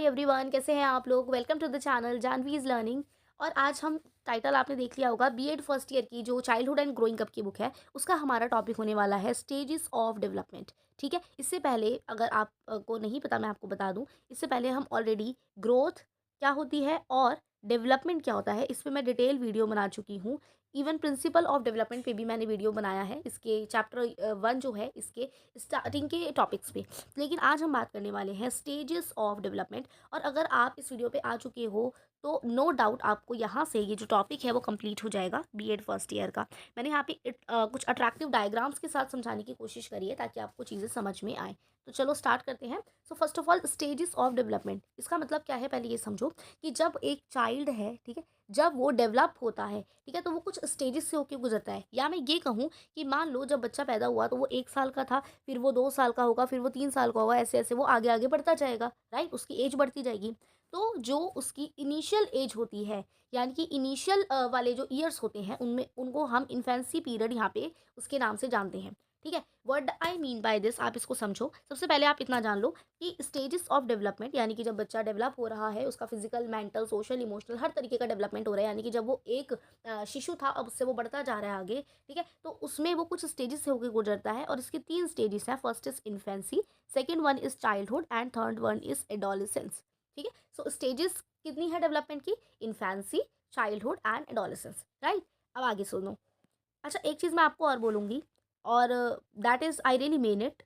Hi everyone, कैसे हैं आप लोग। Welcome to the channel Janvi's learning. और आज हम टाइटल आपने देख लिया होगा, बीएड फर्स्ट ईयर की जो चाइल्डहुड एंड ग्रोइंग अप की बुक है उसका हमारा टॉपिक होने वाला है स्टेजेस ऑफ डेवलपमेंट। ठीक है, इससे पहले अगर आप को नहीं पता मैं आपको बता दूं। इससे पहले हम ऑलरेडी ग्रोथ क्या होती है और डेवलपमेंट क्या होता है इस पे मैं डिटेल वीडियो बना चुकी हूँ। इवन प्रिंसिपल ऑफ डेवलपमेंट पे भी मैंने वीडियो बनाया है, इसके चैप्टर 1 जो है इसके स्टार्टिंग के टॉपिक्स पे। लेकिन आज हम बात करने वाले हैं स्टेजेस ऑफ डेवलपमेंट। और अगर आप इस वीडियो पे आ चुके हो तो नो डाउट आपको यहाँ से ये जो टॉपिक है वो कंप्लीट हो जाएगा बीएड फर्स्ट ईयर का। मैंने यहाँ पे कुछ अट्रैक्टिव डायग्राम्स के साथ समझाने की कोशिश करी है ताकि आपको चीज़ें समझ में आए। तो चलो स्टार्ट करते हैं। So first of all, stages of development इसका मतलब क्या है, पहले ये समझो कि जब एक चाइल्ड है, ठीक है, जब वो डेवलप होता है, ठीक है, तो वो कुछ स्टेजेस से होकर गुजरता है। या मैं ये कहूँ कि मान लो जब बच्चा पैदा हुआ तो वो 1 साल का था, फिर वो 2 साल का होगा, फिर वो 3 साल का होगा, ऐसे ऐसे वो आगे आगे बढ़ता जाएगा, राइट, उसकी एज बढ़ती जाएगी। तो जो उसकी इनिशियल एज होती है, यानी कि इनिशियल वाले जो ईयर्स होते हैं उनमें उनको हम इन्फेंसी पीरियड यहाँ पे उसके नाम से जानते हैं। ठीक है, what I mean by this आप इसको समझो। सबसे पहले आप इतना जान लो कि स्टेजेस ऑफ डेवलपमेंट यानी कि जब बच्चा डेवलप हो रहा है, उसका फिजिकल, मेंटल, सोशल, इमोशनल हर तरीके का डेवलपमेंट हो रहा है, यानी कि जब वो एक शिशु था अब उससे वो बढ़ता जा रहा है आगे। ठीक है, तो उसमें वो कुछ स्टेजेस से होकर गुजरता है और इसके 3 स्टेजेस हैं। First is infancy, second one is childhood and third one is adolescence. ठीक है, सो स्टेजेस कितनी है डेवलपमेंट की? Infancy, childhood and adolescence, right. अब आगे सुनो। अच्छा, एक चीज़ मैं आपको और बोलूँगी, और that is I really mean it,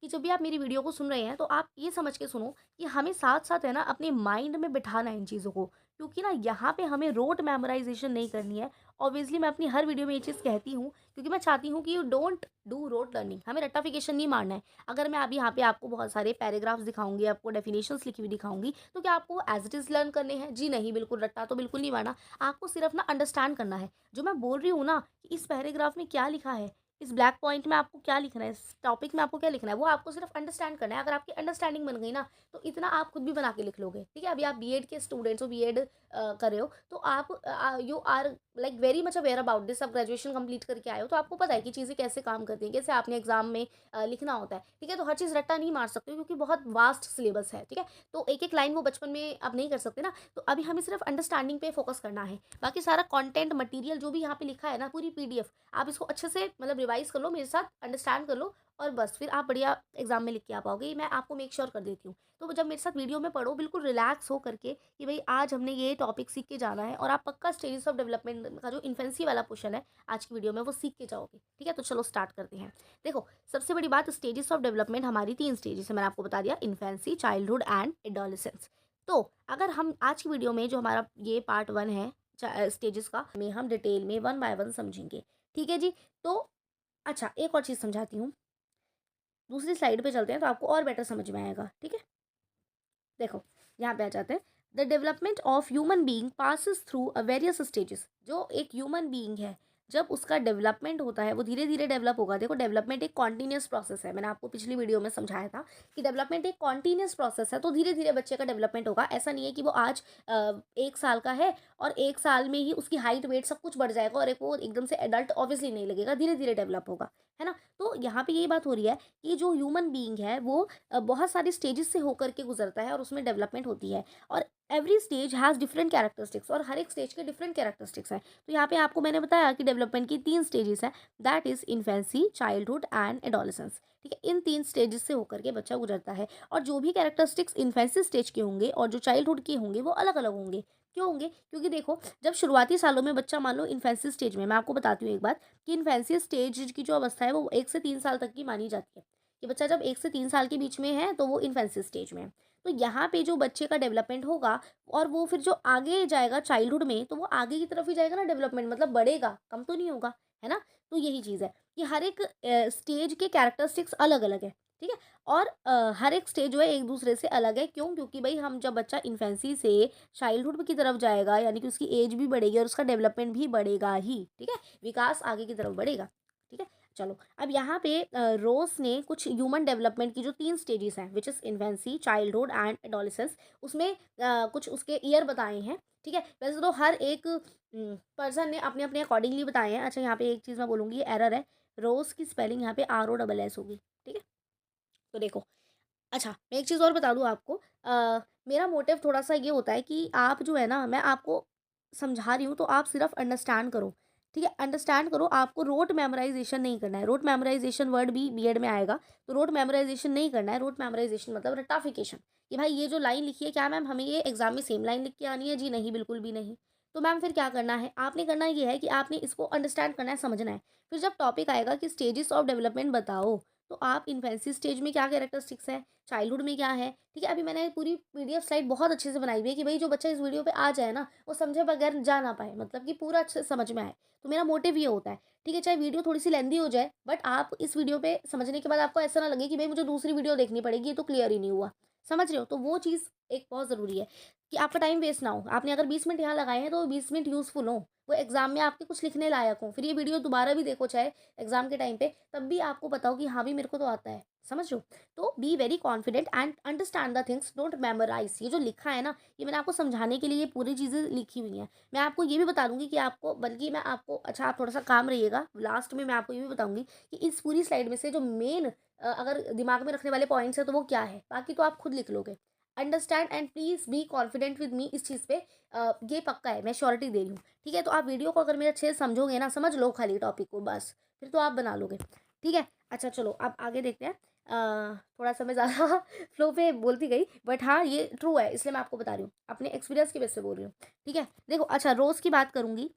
कि जब भी आप मेरी वीडियो को सुन रहे हैं तो आप ये समझ के सुनो कि हमें साथ साथ है ना अपने माइंड में बिठाना है इन चीज़ों को, क्योंकि ना यहाँ पे हमें रोट मेमोराइजेशन नहीं करनी है। ऑब्वियसली मैं अपनी हर वीडियो में ये चीज़ कहती हूँ क्योंकि मैं चाहती हूँ कि you don't do rote learning, हमें रट्टाफिकेशन नहीं मारना है। अगर मैं अभी यहाँ पे आपको बहुत सारे पैराग्राफ्स दिखाऊंगी, आपको डेफिनेशंस लिखी हुई दिखाऊंगी, तो क्या आपको एज इट इज़ लर्न करने हैं? जी नहीं, बिल्कुल रट्टा तो बिल्कुल नहीं मारना। आपको सिर्फ ना अंडरस्टैंड करना है जो मैं बोल रही हूँ ना, कि इस पैराग्राफ में क्या लिखा है, इस ब्लैक पॉइंट में आपको क्या लिखना है, इस टॉपिक में आपको क्या लिखना है, वो आपको सिर्फ अंडरस्टैंड करना है। अगर आपकी अंडरस्टैंडिंग बन गई ना तो इतना आप खुद भी बना के लिख लोगे। ठीक है, अभी आप बीएड के स्टूडेंट्स हो, बीएड कर रहे हो, तो आप you are like very much aware about this. आप ग्रेजुएशन कंप्लीट करके आए हो तो आपको पता है कि चीज़ें कैसे काम करती हैं, कैसे आपने एग्जाम में लिखना होता है। ठीक है, तो हर चीज़ रट्टा नहीं मार सकते क्योंकि बहुत वास्ट सिलेबस है। ठीक है, तो एक एक लाइन वो बचपन में आप नहीं कर सकते ना, तो अभी हमें सिर्फ अंडरस्टैंडिंग पे फोकस करना है। बाकी सारा कंटेंट मटेरियल जो भी यहाँ पे लिखा है ना, पूरी पीडीएफ आप इसको अच्छे से मतलब रिवाइज कर लो, मेरे साथ अंडरस्टैंड कर लो, और बस फिर आप बढ़िया एग्जाम में लिख के आ पाओगे। ये मैं आपको मेक श्योर कर देती हूँ। तो जब मेरे साथ वीडियो में पढ़ो बिल्कुल रिलैक्स हो करके कि भाई आज हमने ये टॉपिक सीख के जाना है, और आप पक्का स्टेजेस ऑफ डेवलपमेंट का जो इन्फेंसी वाला पोर्शन है आज की वीडियो में वो सीख के जाओगे। ठीक है, तो चलो स्टार्ट करते हैं। देखो, सबसे बड़ी बात, स्टेजेस ऑफ डेवलपमेंट हमारी 3 स्टेजेस है, मैंने आपको बता दिया, इन्फेंसी, चाइल्डहुड एंड एडोलेसेंस। तो अगर हम आज की वीडियो में जो हमारा ये पार्ट 1 है स्टेजेस का, में हम डिटेल में 1 बाय 1 समझेंगे। ठीक है जी। तो अच्छा, एक और चीज़ समझाती हूँ, दूसरी स्लाइड पे चलते हैं तो आपको और बेटर समझ में आएगा। ठीक है, देखो यहाँ पे आ जाते हैं। The development of human being passes through a various stages. जो एक ह्यूमन बीइंग है, जब उसका डेवलपमेंट होता है वो धीरे धीरे डेवलप होगा। देखो, डेवलपमेंट एक कॉन्टिन्यूस प्रोसेस है, मैंने आपको पिछली वीडियो में समझाया था कि डेवलपमेंट एक कॉन्टिन्यूस प्रोसेस है, तो धीरे धीरे बच्चे का डेवलपमेंट होगा। ऐसा नहीं है कि वो आज 1 साल का है और 1 साल में ही उसकी हाइट वेट सब कुछ बढ़ जाएगा और एक वो एकदम से एडल्ट ऑब्वियसली नहीं लगेगा, धीरे धीरे डेवलप होगा, है ना। तो यहाँ पे यही बात हो रही है कि जो ह्यूमन बीइंग है वो बहुत सारी स्टेजेस से होकर के गुजरता है और उसमें डेवलपमेंट होती है। और every stage has different characteristics, और हर एक स्टेज के डिफरेंट कैरेक्टरिस्टिक्स हैं। तो यहाँ पे आपको मैंने बताया कि डेवलपमेंट की 3 स्टेजेस हैं, that is infancy, childhood and adolescence. ठीक है, इन 3 स्टेजेस से होकर के बच्चा गुजरता है, और जो भी कैरेक्टरिस्टिक्स इन्फेंसी स्टेज के होंगे और जो चाइल्डहुड के होंगे वो अलग अलग होंगे। क्यों होंगे? क्योंकि देखो, जब शुरुआती सालों में बच्चा, मान लो इन्फेंसी स्टेज में, मैं आपको बताती हूँ एक बात, कि इन्फेंसी स्टेज की जो अवस्था है वो 1 से 3 साल तक की मानी जाती है। कि बच्चा जब 1 से 3 साल के बीच में है तो वो इन्फेंसी स्टेज में है। तो यहाँ पे जो बच्चे का डेवलपमेंट होगा, और वो फिर जो आगे जाएगा चाइल्डहुड में, तो वो आगे की तरफ ही जाएगा ना डेवलपमेंट, मतलब बढ़ेगा, कम तो नहीं होगा, है ना। तो यही चीज़ है कि हर एक स्टेज के कैरेक्टरिस्टिक्स अलग अलग है। ठीक है, और हर एक स्टेज जो है एक दूसरे से अलग है। क्यों? क्योंकि भाई हम जब बच्चा इन्फेंसी से चाइल्डहुड की तरफ जाएगा, यानी कि उसकी एज भी बढ़ेगी और उसका डेवलपमेंट भी बढ़ेगा ही। ठीक है, विकास आगे की तरफ बढ़ेगा। ठीक है, चलो अब यहाँ पे रोज ने कुछ ह्यूमन डेवलपमेंट की जो 3 स्टेजेस हैं, which is infancy, childhood and adolescence, उसमें कुछ उसके ईयर बताए हैं। ठीक है, वैसे तो हर एक पर्सन ने अपने अपने अकॉर्डिंगली बताए हैं। अच्छा, यहाँ पे एक चीज़ मैं बोलूँगी, एरर है, रोज की स्पेलिंग यहाँ पे ROSS होगी। ठीक है, तो देखो, अच्छा मैं एक चीज़ और बता दूँ आपको, मेरा मोटिव थोड़ा-सा ये होता है कि आप जो है ना, मैं आपको समझा रही हूँ तो आप सिर्फ़ अंडरस्टैंड करो, ठीक है? अंडरस्टैंड करो, आपको रोट मेमोराइज़ेशन नहीं करना है। रोट मेमोराइज़ेशन वर्ड भी बीएड में आएगा, तो रोट मेमोराइज़ेशन नहीं करना है। रोट मेमोराइज़ेशन मतलब रट्टाफिकेशन, कि भाई ये जो लाइन लिखी है, क्या मैम हमें ये एग्ज़ाम में सेम लाइन लिख के आनी है? जी नहीं, बिल्कुल भी नहीं। तो मैम फिर क्या करना है? आपने करना ये है कि आपने इसको अंडरस्टैंड करना है, समझना है। फिर जब टॉपिक आएगा कि स्टेजेस ऑफ डेवलपमेंट बताओ, तो आप इन्फेंसी स्टेज में क्या कैरेक्टरिस्टिक्स है, चाइल्डहुड में क्या है, ठीक है? अभी मैंने पूरी पीडीएफ स्लाइड बहुत अच्छे से बनाई हुई है कि भाई जो बच्चा इस वीडियो पे आ जाए ना, वो समझे बगैर जा ना पाए, मतलब कि पूरा अच्छे से समझ में आए। तो मेरा मोटिव ये होता है, ठीक है? चाहे वीडियो थोड़ी-सी लेंदी हो जाए, बट आप इस वीडियो पे समझने के बाद आपको ऐसा ना लगे कि भई मुझे दूसरी वीडियो देखनी पड़ेगी, ये तो क्लियर ही नहीं हुआ। समझ रहे हो? तो वो चीज़ एक बहुत ज़रूरी है कि आपका टाइम वेस्ट ना हो। आपने अगर 20 मिनट यहाँ लगाए हैं, तो वो 20 मिनट यूज़फुल हों, वो एग्ज़ाम में आपके कुछ लिखने लायक हों। फिर ये वीडियो दोबारा भी देखो चाहे एग्ज़ाम के टाइम पे, तब भी आपको पता हो कि हाँ, भई मेरे को तो आता है। समझ रहे हो? तो be very confident and understand the things, don't memorise. ये जो लिखा है ना, ये मैंने आपको समझाने के लिए ये पूरी चीज़ें लिखी हुई हैं। मैं आपको ये भी बता दूँगी कि आपको, बल्कि मैं आपको, अच्छा आप थोड़ा-सा काम रहिएगा, लास्ट में मैं आपको ये भी बताऊँगी कि इस पूरी स्लाइड में से जो मेन अगर दिमाग में रखने वाले पॉइंट्स हैं, तो वो क्या है? बाकी तो आप खुद लिख लोगे। Understand and please be confident with me इस चीज़ पे, ये पक्का है, मैं श्योरिटी दे रही हूँ। ठीक है? तो आप वीडियो को अगर मेरे अच्छे से समझोगे ना, समझ लो खाली टॉपिक को बस, फिर तो आप बना लोगे। ठीक है? अच्छा चलो अब आगे देखते हैं। थोड़ा-सा मैं ज़्यादा फ्लो पे बोलती गई, बट हाँ, ये ट्रू है, इसलिए मैं आपको बता रही हूँ। अपने एक्सपीरियंस की बेस पे बोल रही हूँ। ठीक है? देखो, अच्छा रोज़ की बात करूँगी,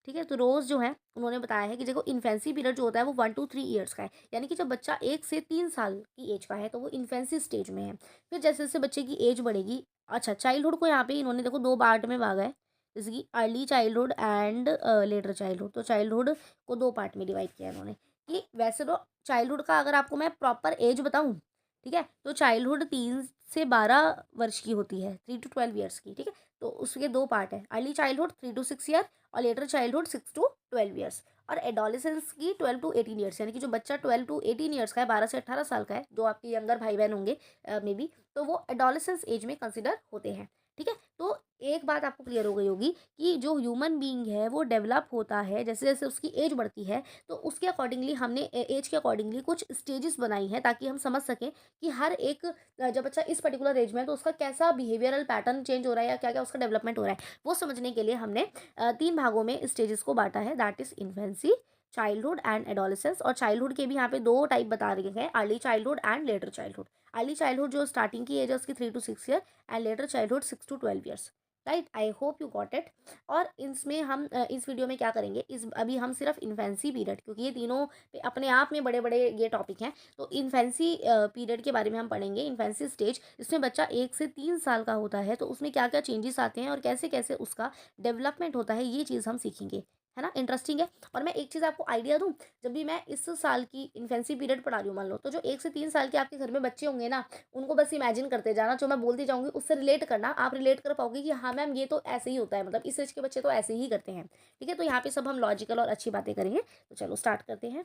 ठीक है? तो रोज़ जो है, उन्होंने बताया है कि देखो इन्फेंसी पीरियड जो होता है वो 1 टू 3 ईयर्स का है। यानी कि जब बच्चा 1 से 3 साल की एज का है, तो वो इन्फेंसी स्टेज में है। फिर जैसे-जैसे बच्चे की एज बढ़ेगी, अच्छा चाइल्डहुड को यहाँ पे इन्होंने देखो 2 पार्ट में भागा है। जैसे कि early childhood and later childhood. तो चाइल्डहुड को 2 पार्ट में डिवाइड किया है इन्होंने, कि वैसे तो चाइल्डहुड का अगर आपको मैं प्रॉपर एज बताऊँ, ठीक है? तो चाइल्डहुड 3 से 12 वर्ष की होती है, 3 टू 12 ईयर्स की, ठीक है? तो उसके 2 पार्ट हैं, अर्ली चाइल्डहुड 3 टू 6 ईयर और लेटर चाइल्डहुड 6 टू 12 ईयर्स, और एडोलेसेंस की 12 टू 18 ईयर्स, यानी कि जो बच्चा 12 टू 18 ईयर्स का है, 12 से 18 साल का है, जो आपके यंगर भाई-बहन होंगे मे बी, तो वो एडोलेसेंस एज में कंसिडर होते हैं, ठीक है? तो एक बात आपको क्लियर हो गई होगी कि जो ह्यूमन बीइंग है, वो डेवलप होता है, जैसे-जैसे उसकी एज बढ़ती है, तो उसके अकॉर्डिंगली हमने एज के अकॉर्डिंगली कुछ स्टेजेस बनाई हैं, ताकि हम समझ सकें कि हर एक जब बच्चा इस पर्टिकुलर एज में है, तो उसका कैसा बिहेवियरल पैटर्न चेंज हो रहा है या क्या-क्या उसका डेवलपमेंट हो रहा है। वो समझने के लिए हमने 3 भागों में स्टेजेस को बाँटा है, that is infancy, childhood and adolescence, और चाइल्डहुड के भी यहाँ पे 2 टाइप बता रखे हैं, early childhood and later childhood. Early childhood जो स्टार्टिंग की एज है उसकी 3 to 6 year, and later childhood 6 to 12 years. Right, I hope you got it. और इसमें हम इस वीडियो में क्या करेंगे, इस अभी हम सिर्फ इन्फेंसी पीरियड, क्योंकि ये तीनों अपने आप में बड़े बड़े ये टॉपिक हैं, तो इन्फेंसी पीरियड के बारे में हम पढ़ेंगे। इन्फेंसी स्टेज, इसमें बच्चा 1 से 3 साल का होता है, तो उसमें क्या क्या चेंजेस आते हैं और कैसे कैसे उसका डेवलपमेंट होता है, ये चीज़ हम सीखेंगे। है ना, इंटरेस्टिंग है। और मैं एक चीज़ आपको आइडिया दूँ, जब भी मैं इस साल की इन्फेंसी पीरियड पढ़ा रही हूँ मान लो, तो जो 1 से 3 साल के आपके घर में बच्चे होंगे ना, उनको बस इमेजिन करते जाना, जो मैं बोलती जाऊँगी उससे रिलेट करना, आप रिलेट कर पाओगे कि हाँ मैम ये तो ऐसे ही होता है, मतलब इस एज के बच्चे तो ऐसे ही करते हैं। ठीक है? तो यहाँ पे सब हम लॉजिकल और अच्छी बातें करेंगे। तो चलो स्टार्ट करते हैं।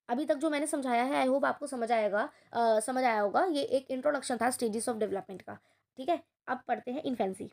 अभी तक जो मैंने समझाया है, आई होप आपको समझ आया होगा। ये एक इंट्रोडक्शन था स्टेजेस ऑफ डेवलपमेंट का। ठीक है? अब पढ़ते हैं इन्फेंसी।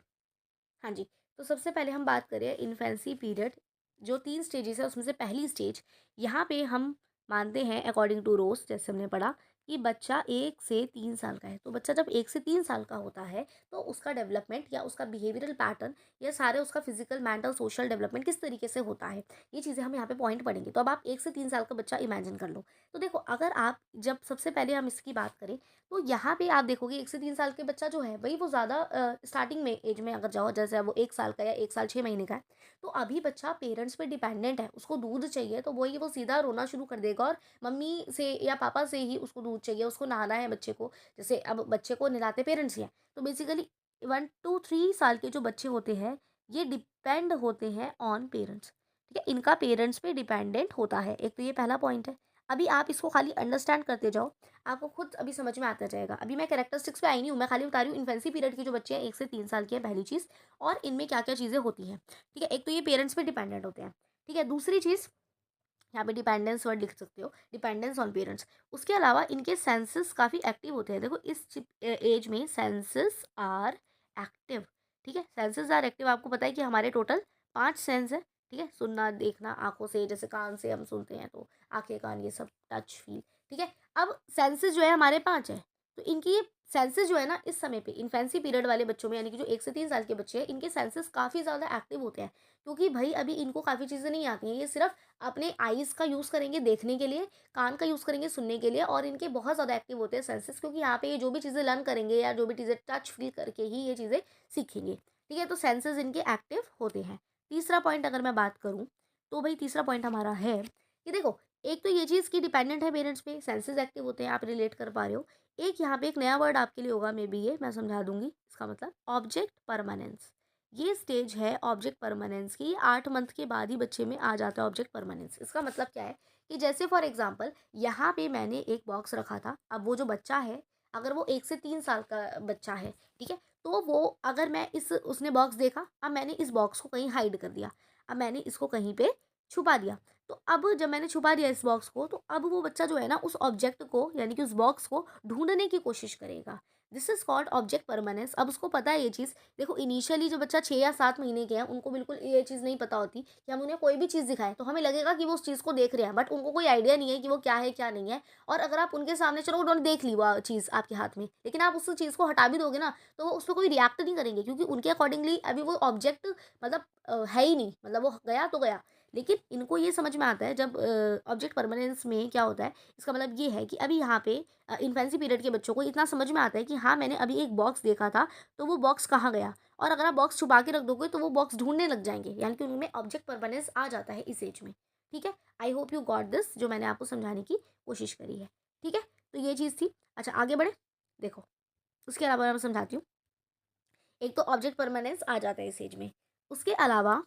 हाँ जी, तो सबसे पहले हम बात करें इन्फेंसी पीरियड, जो 3 स्टेजेस है उसमें से पहली स्टेज, यहाँ पे हम मानते हैं अकॉर्डिंग टू रोज़, जैसे हमने पढ़ा कि बच्चा 1 से 3 साल का है। तो बच्चा जब 1 से 3 साल का होता है, तो उसका डेवलपमेंट या उसका बिहेवियरल पैटर्न या सारे उसका फिजिकल, मेंटल, सोशल डेवलपमेंट किस तरीके से होता है, ये चीज़ें हम यहाँ पे पॉइंट पढ़ेंगे। तो अब आप 1 से 3 साल का बच्चा इमेजिन कर लो। तो देखो, अगर आप जब सबसे पहले हम इसकी बात करें, तो यहाँ पे आप देखोगे 1 से 3 साल के बच्चा जो है, वही वो ज़्यादा स्टार्टिंग में एज में अगर जाओ, जैसे वो 1 साल का या 1 साल 6 महीने का है, तो अभी बच्चा पेरेंट्स पे डिपेंडेंट है, उसको दूध चाहिए, तो वही वो सीधा रोना शुरू कर देगा, और मम्मी से या पापा से ही उसको दूध चाहिए, उसको नहाना है बच्चे को। जैसे अब बच्चे को नहलाते पेरेंट्स ही हैं, तो बेसिकली 1 टू 3 साल के जो बच्चे होते हैं, ये डिपेंड होते हैं ऑन पेरेंट्स। ठीक है? इनका पेरेंट्स पे डिपेंडेंट होता है, एक तो ये पहला पॉइंट है। अभी आप इसको खाली अंडरस्टैंड करते जाओ, आपको खुद अभी समझ में आता जाएगा। अभी मैं कैरेक्टरिस्टिक्स पे आई नहीं हूँ, मैं खाली बता रही हूँ इन्फेंसी पीरियड के जो बच्चे हैं 1 से 3 साल के हैं, पहली चीज़, और इनमें क्या-क्या चीज़ें होती हैं। ठीक है? एक तो ये पेरेंट्स पे डिपेंडेंट होते हैं। ठीक है? दूसरी चीज़, यहाँ पे डिपेंडेंस वर्ड लिख सकते हो, डिपेंडेंस ऑन पेरेंट्स। उसके अलावा इनके सेंसेस काफ़ी एक्टिव होते हैं। देखो इस एज में सेंसेस आर एक्टिव। ठीक है? सेंसेस आर एक्टिव, आपको पता है कि हमारे टोटल 5 सेंस हैं। ठीक है? सुनना, देखना, आँखों से, जैसे कान से हम सुनते हैं तो आँखें, कान, ये सब, टच, फ़ील। ठीक है? अब सेंसेस जो है हमारे 5 हैं। तो इनकी ये सेंसेस जो है ना इस समय पे इन्फेंसी पीरियड वाले बच्चों में, यानी कि जो 1 से 3 साल के बच्चे हैं, इनके सेंसेस काफ़ी ज़्यादा एक्टिव होते हैं। क्योंकि भई अभी इनको काफ़ी चीज़ें नहीं आती हैं, ये सिर्फ़ अपने आईज़ का यूज़ करेंगे देखने के लिए, कान का यूज़ करेंगे सुनने के लिए, और इनके बहुत ज़्यादा एक्टिव होते हैं सेंसेस, क्योंकि यहाँ पे ये जो भी चीज़ें लर्न करेंगे या जो भी चीज़ें टच फ़ील करके ही ये चीज़ें सीखेंगे। ठीक है? तो सेंसेस इनके एक्टिव होते हैं। तीसरा पॉइंट अगर मैं बात करूँ, तो भई तीसरा पॉइंट हमारा है कि देखो, एक तो ये चीज़ कि डिपेंडेंट है पेरेंट्स पे, सेंसेस एक्टिव होते हैं, आप रिलेट कर पा रहे हो। एक यहाँ पे एक नया वर्ड आपके लिए होगा, मे बी ये मैं समझा दूँगी, इसका मतलब ऑब्जेक्ट परमानेंस। ये स्टेज है ऑब्जेक्ट परमानेंस की, 8 मंथ के बाद ही बच्चे में आ जाता है ऑब्जेक्ट परमानेंस। इसका मतलब क्या है कि जैसे फॉर एग्ज़ाम्पल यहाँ पे मैंने एक बॉक्स रखा था, अब वो जो बच्चा है, अगर वो 1 से 3 साल का बच्चा है, ठीक है? तो वो अगर मैं इस उसने बॉक्स देखा, अब मैंने इस बॉक्स को कहीं हाइड कर दिया, अब मैंने इसको कहीं पे छुपा दिया। तो अब जब मैंने छुपा दिया इस बॉक्स को, तो अब वो बच्चा जो है ना उस ऑब्जेक्ट को, यानी कि उस बॉक्स को ढूँढने की कोशिश करेगा। This is called object permanence. अब उसको पता है ये चीज़। देखो, इनिशियली जो बच्चा 6 या 7 महीने के हैं, उनको बिल्कुल ये चीज़ नहीं पता होती कि हम उन्हें कोई भी चीज़ दिखाएँ, तो हमें लगेगा कि वो उस चीज़ को देख रहे हैं, बट उनको कोई आइडिया नहीं है कि वो क्या है, क्या नहीं है। और अगर आप उनके सामने, चलो उन्होंने देख ली वो चीज़ आपके हाथ में, लेकिन आप उस चीज़ को हटा भी दोगे ना, तो वो उसपे कोई रिएक्ट नहीं करेंगे, क्योंकि उनके अकॉर्डिंगली अभी वो ऑब्जेक्ट मतलब है ही नहीं, मतलब वो गया तो गया। लेकिन इनको ये समझ में आता है जब ऑब्जेक्ट परमानेंस में क्या होता है, इसका मतलब ये है कि अभी यहाँ पे इन्फेंसी पीरियड के बच्चों को इतना समझ में आता है कि हाँ, मैंने अभी एक बॉक्स देखा था, तो वो बॉक्स कहाँ गया। और अगर आप बॉक्स छुपा के रख दोगे तो वो बॉक्स ढूंढने लग जाएंगे, यानी कि उनमें ऑब्जेक्ट परमानेंस आ जाता है इस एज में। ठीक है? आई होप यू गॉट दिस, जो मैंने आपको समझाने की कोशिश करी है। ठीक है? तो ये चीज़ थी। अच्छा, आगे बढ़े। देखो, उसके अलावा मैं समझाती हूँ। एक तो ऑब्जेक्ट परमानेंस आ जाता है इस एज में। उसके अलावा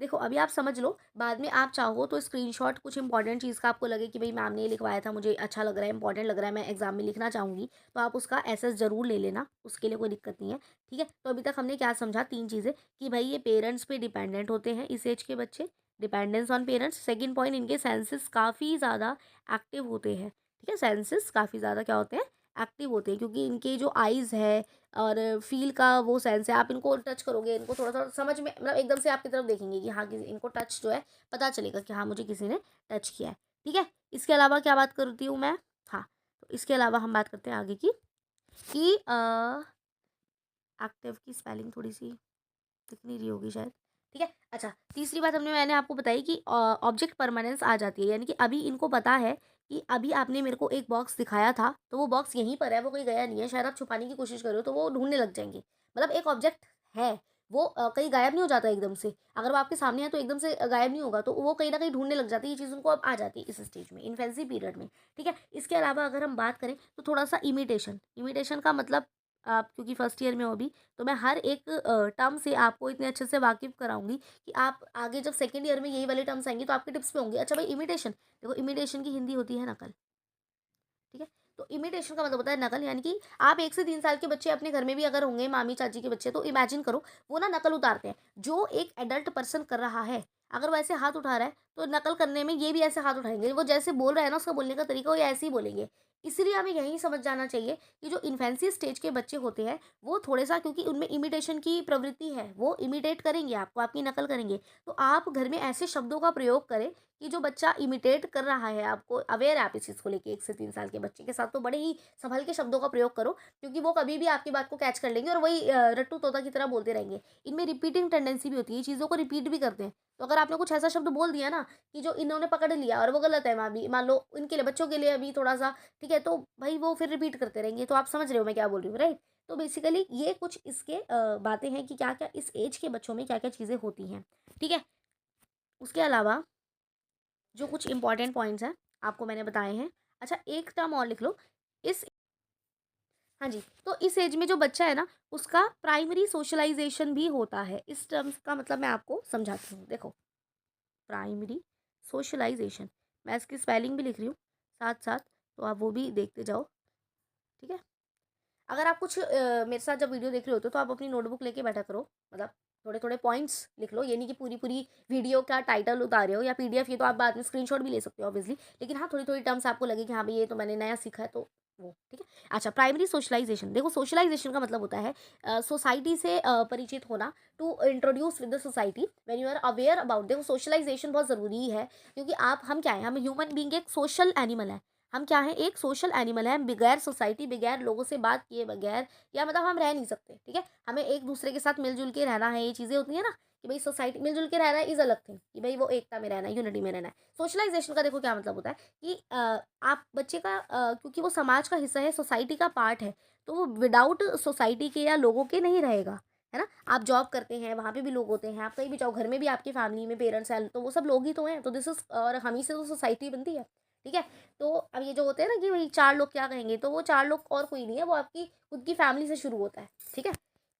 देखो, अभी आप समझ लो, बाद में आप चाहो तो स्क्रीनशॉट कुछ इंपॉर्टेंट चीज़ का आपको लगे कि भई मैम ने ये लिखवाया था, मुझे अच्छा लग रहा है, इंपॉर्टेंट लग रहा है, मैं एग्जाम में लिखना चाहूँगी, तो आप उसका एसएस ज़रूर ले लेना, उसके लिए कोई दिक्कत नहीं है। ठीक है? तो अभी तक हमने क्या समझा, 3 चीज़ें, कि भई ये पेरेंट्स पे डिपेंडेंट होते हैं इस एज के बच्चे, dependence on parents. Second point, इनके सेंसेस काफ़ी ज़्यादा एक्टिव होते हैं। ठीक है? सेंसेस काफ़ी ज़्यादा क्या होते हैं, एक्टिव होते हैं, क्योंकि इनके जो आइज़ है और फ़ील का वो सेंस है, आप इनको टच करोगे, इनको थोड़ा-सा समझ में, मतलब एकदम से आपकी तरफ देखेंगे कि हाँ, किसी इनको टच जो है पता चलेगा कि हाँ, मुझे किसी ने टच किया है। ठीक है? इसके अलावा क्या बात करती हूँ मैं? हाँ, तो इसके अलावा हम बात करते हैं आगे की, कि एक्टिव की स्पेलिंग थोड़ी-सी दिख नहीं रही होगी शायद। ठीक है? अच्छा, तीसरी बात मैंने आपको बताई कि ऑब्जेक्ट परमानेंस आ जाती है, यानी कि अभी इनको पता है कि अभी आपने मेरे को एक बॉक्स दिखाया था, तो वो बॉक्स यहीं पर है, वो कहीं गया नहीं है। शायद आप छुपाने की कोशिश कर रहे हो, तो वो ढूँढने लग जाएँगे। मतलब एक ऑब्जेक्ट है, वो कहीं गायब नहीं हो जाता एकदम से। अगर वो आपके सामने है तो एकदम से गायब नहीं होगा, तो वो कहीं न कहीं ढूँढने लग जाती है। ये चीज़ उनको अब आ जाती है इस स्टेज में, इन्फेंसी पीरियड में। ठीक है? इसके अलावा अगर हम बात करें तो थोड़ा-सा इमिटेशन। इमिटेशन का मतलब, आप क्योंकि फर्स्ट ईयर में हो अभी, तो मैं हर एक टर्म से आपको इतने अच्छे से वाकिफ़ कराऊँगी कि आप आगे जब सेकंड ईयर में यही वाले टर्म्स आएँगे तो आपके टिप्स पे होंगे। अच्छा भाई, इमिटेशन, देखो इमिटेशन की हिंदी होती है नकल। ठीक है? तो इमिटेशन का मतलब होता है नकल, यानी कि आप 1 से 3 साल के बच्चे अपने घर में भी अगर होंगे, मामी चाची के बच्चे, तो इमेजिन करो, वो ना नकल उतारते हैं। जो एक एडल्ट पर्सन कर रहा है, अगर वो ऐसे हाथ उठा रहा है, तो नकल करने में ये भी ऐसे हाथ उठाएँगे। वो जैसे बोल रहा है ना, उसका बोलने का तरीका वो ऐसे ही बोलेंगे। इसीलिए हमें यही समझ जाना चाहिए कि जो इन्फेंसी स्टेज के बच्चे होते हैं, वो थोड़े-सा, क्योंकि उनमें इमिटेशन की प्रवृत्ति है, वो इमिटेट करेंगे आपको, आपकी नकल करेंगे। तो आप घर में ऐसे शब्दों का प्रयोग करें कि जो बच्चा इमिटेट कर रहा है, आपको अवेयर है आप इस चीज़ को लेके, 1 से 3 साल के बच्चे के साथ तो बड़े ही सँभल के शब्दों का प्रयोग करो, क्योंकि वो कभी भी आपकी बात को कैच कर लेंगे और वही रट्टू तोता की तरह बोलते रहेंगे। इनमें रिपीटिंग टेंडेंसी भी होती है, ये चीज़ों को रिपीट भी करते हैं। तो अगर आपने कुछ ऐसा शब्द बोल दिया ना कि जो इन्होंने पकड़ लिया और वो गलत है, मान लो इनके लिए, बच्चों के लिए अभी थोड़ा-सा, ठीक है, तो भई वो फिर रिपीट करते रहेंगे। तो आप समझ रहे हो मैं क्या बोल रही हूँ, राइट? तो बेसिकली ये कुछ इसके बातें हैं कि क्या-क्या इस ऐज के बच्चों में क्या-क्या चीज़ें होती हैं। ठीक है? उसके अलावा जो कुछ इंपॉर्टेंट पॉइंट्स हैं, आपको मैंने बताए हैं। अच्छा, एक टर्म और लिख लो। इस हाँ जी, तो इस एज में जो बच्चा है ना, उसका प्राइमरी सोशलाइज़ेशन भी होता है। इस टर्म्स का मतलब मैं आपको समझाती हूँ। देखो, प्राइमरी सोशलाइज़ेशन, मैं इसकी स्पेलिंग भी लिख रही हूँ साथ-साथ, तो आप वो भी देखते जाओ। ठीक है? अगर आप कुछ मेरे साथ जब वीडियो देख रहे होते हो, तो आप अपनी नोटबुक लेके बैठा करो। मतलब थोड़े-थोड़े पॉइंट्स लिख लो, ये नहीं कि पूरी-पूरी वीडियो का टाइटल उतारे हो या पीडीएफ, ये तो आप बाद में स्क्रीनशॉट भी ले सकते हो ऑब्वियसली। लेकिन हाँ, थोड़ी-थोड़ी टर्म्स आपको लगे कि हाँ, भई ये तो मैंने नया सीखा है, तो वो, ठीक है। अच्छा, प्राइमरी सोशलाइजेशन, देखो सोशलाइजेशन का मतलब होता है सोसाइटी से परिचित होना, to introduce with the society when you are aware about. देखो सोशलाइजेशन बहुत ज़रूरी है, क्योंकि आप हम क्या है, हम ह्यूमन बीइंग एक सोशल एनिमल है। हम क्या है, एक सोशल एनिमल है। हम बगैर सोसाइटी, बगैर लोगों से बात किए बगैर, या मतलब हम रह नहीं सकते, ठीक है। हमें एक दूसरे के साथ मिलजुल के रहना है, ये चीज़ें होती है ना, कि भाई सोसाइटी मिलजुल के रहना इज अलग थिंग, कि भाई वो एकता में रहना है, यूनिटी में रहना है। सोशलाइजेशन का देखो क्या मतलब होता है कि आप बच्चे का क्योंकि वो समाज का हिस्सा है, सोसाइटी का पार्ट है, तो वो विदाउट सोसाइटी के या लोगों के नहीं रहेगा, है ना। आप जॉब करते हैं, वहाँ पे भी लोग होते हैं, आप कहीं भी जाओ, घर में भी आपकी फैमिली में पेरेंट्स हैं, तो वो सब लोग ही तो हैं, तो दिस इज, और हम ही से तो सोसाइटी बनती है, ठीक है। तो अब ये जो होते हैं ना कि भाई चार लोग क्या कहेंगे, तो वो चार लोग और कोई नहीं है, वो आपकी खुद की फैमिली से शुरू होता है, ठीक है।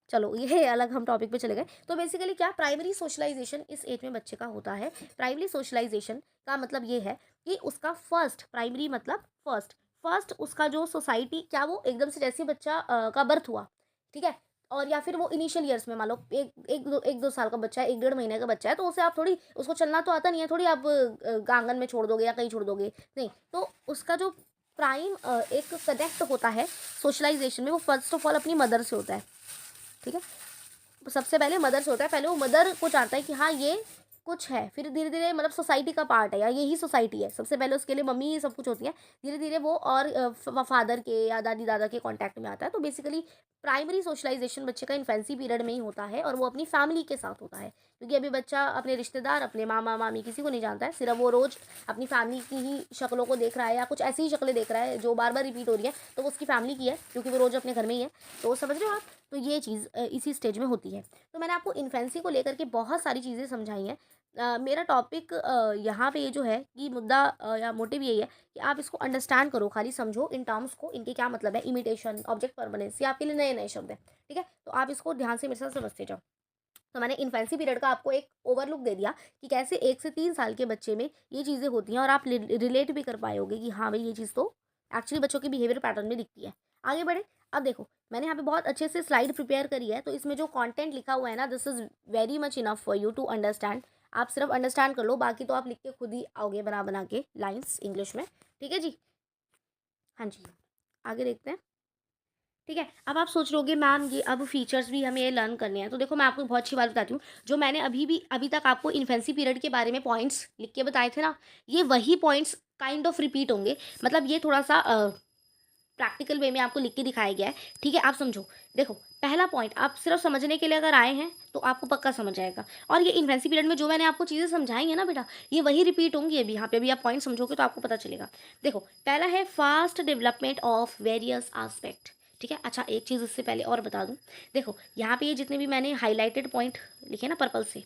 चलो ये अलग हम टॉपिक पे चले गए। तो बेसिकली क्या, प्राइमरी सोशलाइजेशन इस एज में बच्चे का होता है। प्राइमरी सोशलाइजेशन का मतलब ये है कि उसका फर्स्ट, प्राइमरी मतलब फर्स्ट, फर्स्ट उसका जो सोसाइटी, क्या वो एकदम से जैसे बच्चा का बर्थ हुआ, ठीक है, और या फिर वो इनिशियल ईयर्स में, मान लो एक दो साल का बच्चा है, एक डेढ़ महीने का बच्चा है, तो उसे आप थोड़ी, उसको चलना तो आता नहीं है, थोड़ी आप आंगन में छोड़ दोगे या कहीं छोड़ दोगे, नहीं। तो उसका जो प्राइम एक कनेक्ट होता है सोशलाइजेशन में, वो फर्स्ट ऑफ ऑल अपनी मदर से होता है, ठीक है। सबसे पहले मदर से होता है, पहले वो मदर को जानता है कि हाँ ये कुछ है, फिर धीरे धीरे मतलब सोसाइटी का पार्ट है, या यही सोसाइटी है, सबसे पहले उसके लिए मम्मी ही सब कुछ होती है, धीरे धीरे वो और फादर के या दादी दादा के कांटेक्ट में आता है। तो बेसिकली प्राइमरी सोशलाइजेशन बच्चे का इन्फेंसी पीरियड में ही होता है, और वो अपनी फैमिली के साथ होता है, क्योंकि अभी बच्चा अपने रिश्तेदार, अपने मामा मामी किसी को नहीं जानता है, सिर्फ वो रोज़ अपनी फैमिली की ही शक्लों को देख रहा है, या कुछ ऐसी ही शक्लें देख रहा है जो बार बार रिपीट हो रही है, तो वो उसकी फैमिली की है, क्योंकि वो रोज़ अपने घर में ही है। तो समझ रहे हो आप, तो ये चीज़ इसी स्टेज में होती है। तो मैंने आपको इन्फेंसी को लेकर के बहुत सारी चीज़ें समझाई हैं। मेरा टॉपिक यहाँ पे ये जो है कि मुद्दा या मोटिव यही है कि आप इसको अंडरस्टैंड करो, खाली समझो इन टर्म्स को, इनके क्या मतलब है। इमिटेशन, ऑब्जेक्ट परमानेंस, ये आपके लिए नए नए शब्द हैं, ठीक है। तो आप इसको ध्यान से मेरे साथ समझते जाओ। तो मैंने इन्फेंसी पीरियड का आपको एक ओवरलुक दे दिया कि कैसे 1 से 3 साल के बच्चे में ये चीज़ें होती हैं, और आप रिलेट भी कर पाओगे कि हाँ भाई ये चीज़ तो एक्चुअली बच्चों के बिहेवियर पैटर्न में दिखती है। आगे बढ़े। अब देखो, मैंने यहाँ पे बहुत अच्छे से स्लाइड प्रिपेयर करी है, तो इसमें जो कंटेंट लिखा हुआ है ना, this is very much enough for you to understand. आप सिर्फ अंडरस्टैंड कर लो, बाकी तो आप लिख के खुद ही आओगे बना बना के लाइन्स इंग्लिश में, ठीक है जी। हाँ जी, आगे देखते हैं। ठीक है, अब आप सोच रहोगे मैम ये अब फीचर्स भी हमें लर्न करने हैं, तो देखो मैं आपको बहुत अच्छी बात बताती हूँ। जो मैंने अभी तक आपको इन्फेंसी पीरियड के बारे में पॉइंट्स लिख के बताए थे ना, ये वही पॉइंट्स काइंड ऑफ रिपीट होंगे। मतलब ये थोड़ा सा प्रैक्टिकल वे में आपको लिख के दिखाया गया है, ठीक है। आप समझो, देखो पहला पॉइंट, आप सिर्फ समझने के लिए अगर आए हैं तो आपको पक्का समझ आएगा। और ये इन्फेंसी पीरियड में जो मैंने आपको चीज़ें समझाई है ना बेटा, ये वही रिपीट होंगी अभी यहाँ पे। अभी आप पॉइंट समझोगे तो आपको पता चलेगा। देखो, पहला है fast development of various aspect, ठीक है। अच्छा, एक चीज़ उससे पहले और बता दूँ, देखो यहाँ पे ये जितने भी मैंने हाईलाइटेड पॉइंट लिखे ना पर्पल से,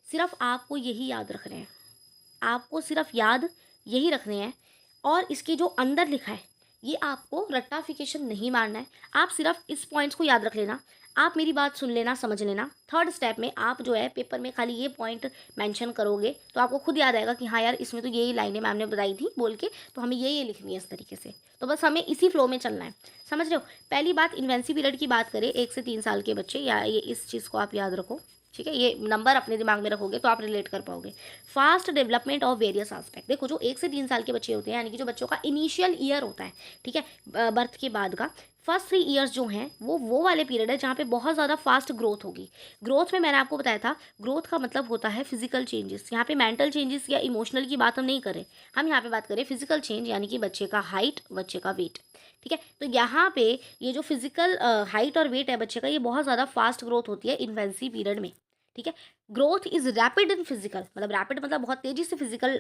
सिर्फ आपको यही याद रखने हैं, आपको सिर्फ याद यही रखने हैं। और इसके जो अंदर लिखा है, ये आपको रट्टाफिकेशन नहीं मारना है, आप सिर्फ इस पॉइंट्स को याद रख लेना। आप मेरी बात सुन लेना, समझ लेना। थर्ड स्टेप में आप जो है पेपर में खाली ये पॉइंट मेंशन करोगे, तो आपको खुद याद आएगा कि हाँ यार इसमें तो यही लाइनें मैम ने बताई थी बोल के, तो हमें ये लिखनी है इस तरीके से। तो बस हमें इसी फ्लो में चलना है, समझ रहे हो। पहली बात, इन्वेंसी पीरियड की बात करें, 1 से 3 साल के बच्चे, या ये इस चीज़ को आप याद रखो, ठीक है। ये नंबर अपने दिमाग में रखोगे तो आप रिलेट कर पाओगे। Fast development of various aspect, देखो जो 1 से 3 साल के बच्चे होते हैं, यानी कि जो बच्चों का इनिशियल ईयर होता है, ठीक है, बर्थ के बाद का फर्स्ट 3 ईयर्स जो हैं, वो वाले पीरियड है जहाँ पे बहुत ज़्यादा फास्ट ग्रोथ होगी। ग्रोथ में मैंने आपको बताया था, ग्रोथ का मतलब होता है फिजिकल चेंजेस। यहाँ पे मेंटल चेंजेस या इमोशनल की बात हम नहीं करें, हम यहाँ पे बात करें फिजिकल चेंज, यानी कि बच्चे का हाइट, बच्चे का वेट, ठीक है। तो यहाँ पे ये जो फिजिकल हाइट और वेट है बच्चे का, ये बहुत ज़्यादा फास्ट ग्रोथ होती है इन्फेंसी पीरियड में, ठीक है। Growth is rapid in physical, मतलब रैपिड मतलब बहुत तेज़ी से फिजिकल,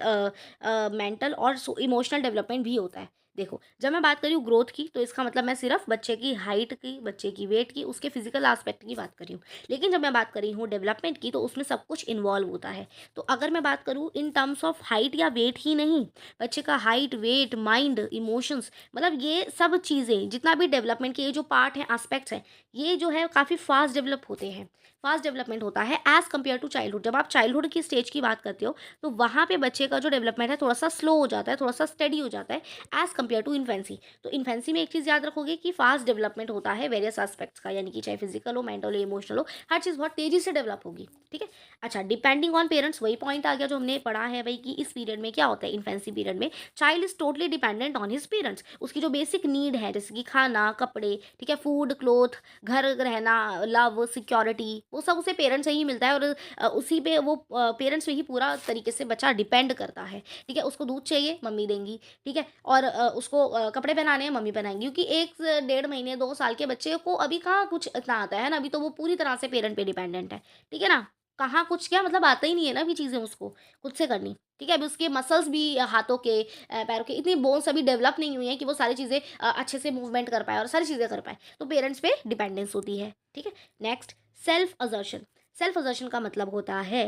मेंटल और इमोशनल डेवलपमेंट भी होता है। देखो, जब मैं बात करी हूँ ग्रोथ की, तो इसका मतलब मैं सिर्फ बच्चे की हाइट की, बच्चे की वेट की, उसके फिजिकल एस्पेक्ट की बात करी हूँ। लेकिन जब मैं बात करी हूँ डेवलपमेंट की, तो उसमें सब कुछ इन्वॉल्व होता है। तो अगर मैं बात करूँ इन टर्म्स ऑफ हाइट या वेट ही नहीं, बच्चे का हाइट, वेट, माइंड, इमोशंस, मतलब ये सब चीज़ें, जितना भी डेवलपमेंट के ये जो पार्ट हैं, एस्पेक्ट्स हैं, ये जो है काफ़ी फास्ट डेवलप होते हैं, फास्ट डेवलपमेंट होता है एज़ कम्पेयर टू चाइल्डहुड। जब आप चाइल्डहुड की स्टेज की बात करते हो, तो वहाँ पे बच्चे का जो डेवलपमेंट है थोड़ा सा स्लो हो जाता है, थोड़ा सा स्टडी हो जाता है, एज़ कंपेयर टू इन्फेंसी। तो इन्फेंसी में एक चीज़ याद रखोगे कि फास्ट डेवलपमेंट होता है वेरियस एस्पेक्ट्स का, यानी कि चाहे फिजिकल हो, मेंटल हो, इमोशनल हो, हर चीज़ बहुत तेज़ी से डेवलप होगी, ठीक है। अच्छा, डिपेंडिंग ऑन पेरेंट्स, वही पॉइंट आ गया जो हमने पढ़ा है भाई, कि इस पीरियड में क्या होता है, इन्फेंसी पीरियड में child is totally dependent on his parents. उसकी जो बेसिक नीड है, जैसे कि खाना, कपड़े, ठीक है, फूड, क्लोथ, घर रहना, लव, सिक्योरिटी, वो सब उसे पेरेंट्स से ही मिलता है, और उसी पे वो पेरेंट्स पे ही पूरा तरीके से बच्चा डिपेंड करता है, ठीक है। उसको दूध चाहिए, मम्मी देंगी, ठीक है, और उसको कपड़े पहनाने हैं, मम्मी पहनाएंगी, क्योंकि 1 से 1.5 महीने 2 साल के बच्चे को अभी कहाँ कुछ इतना आता है ना, अभी तो वो पूरी तरह से पेरेंट पे डिपेंडेंट है, ठीक है ना। कहाँ कुछ क्या मतलब आता ही नहीं है ना अभी चीज़ें उसको खुद से करनी, ठीक है। अभी उसके मसल्स भी हाथों के, पैरों के, इतनी बोन्स अभी डेवलप नहीं हुई हैं कि वो सारी चीज़ें अच्छे से मूवमेंट कर पाए और सारी चीज़ें कर पाए, तो पेरेंट्स पे डिपेंडेंस होती है, ठीक है। Next, self अजर्शन। सेल्फ अजर्शन का मतलब होता है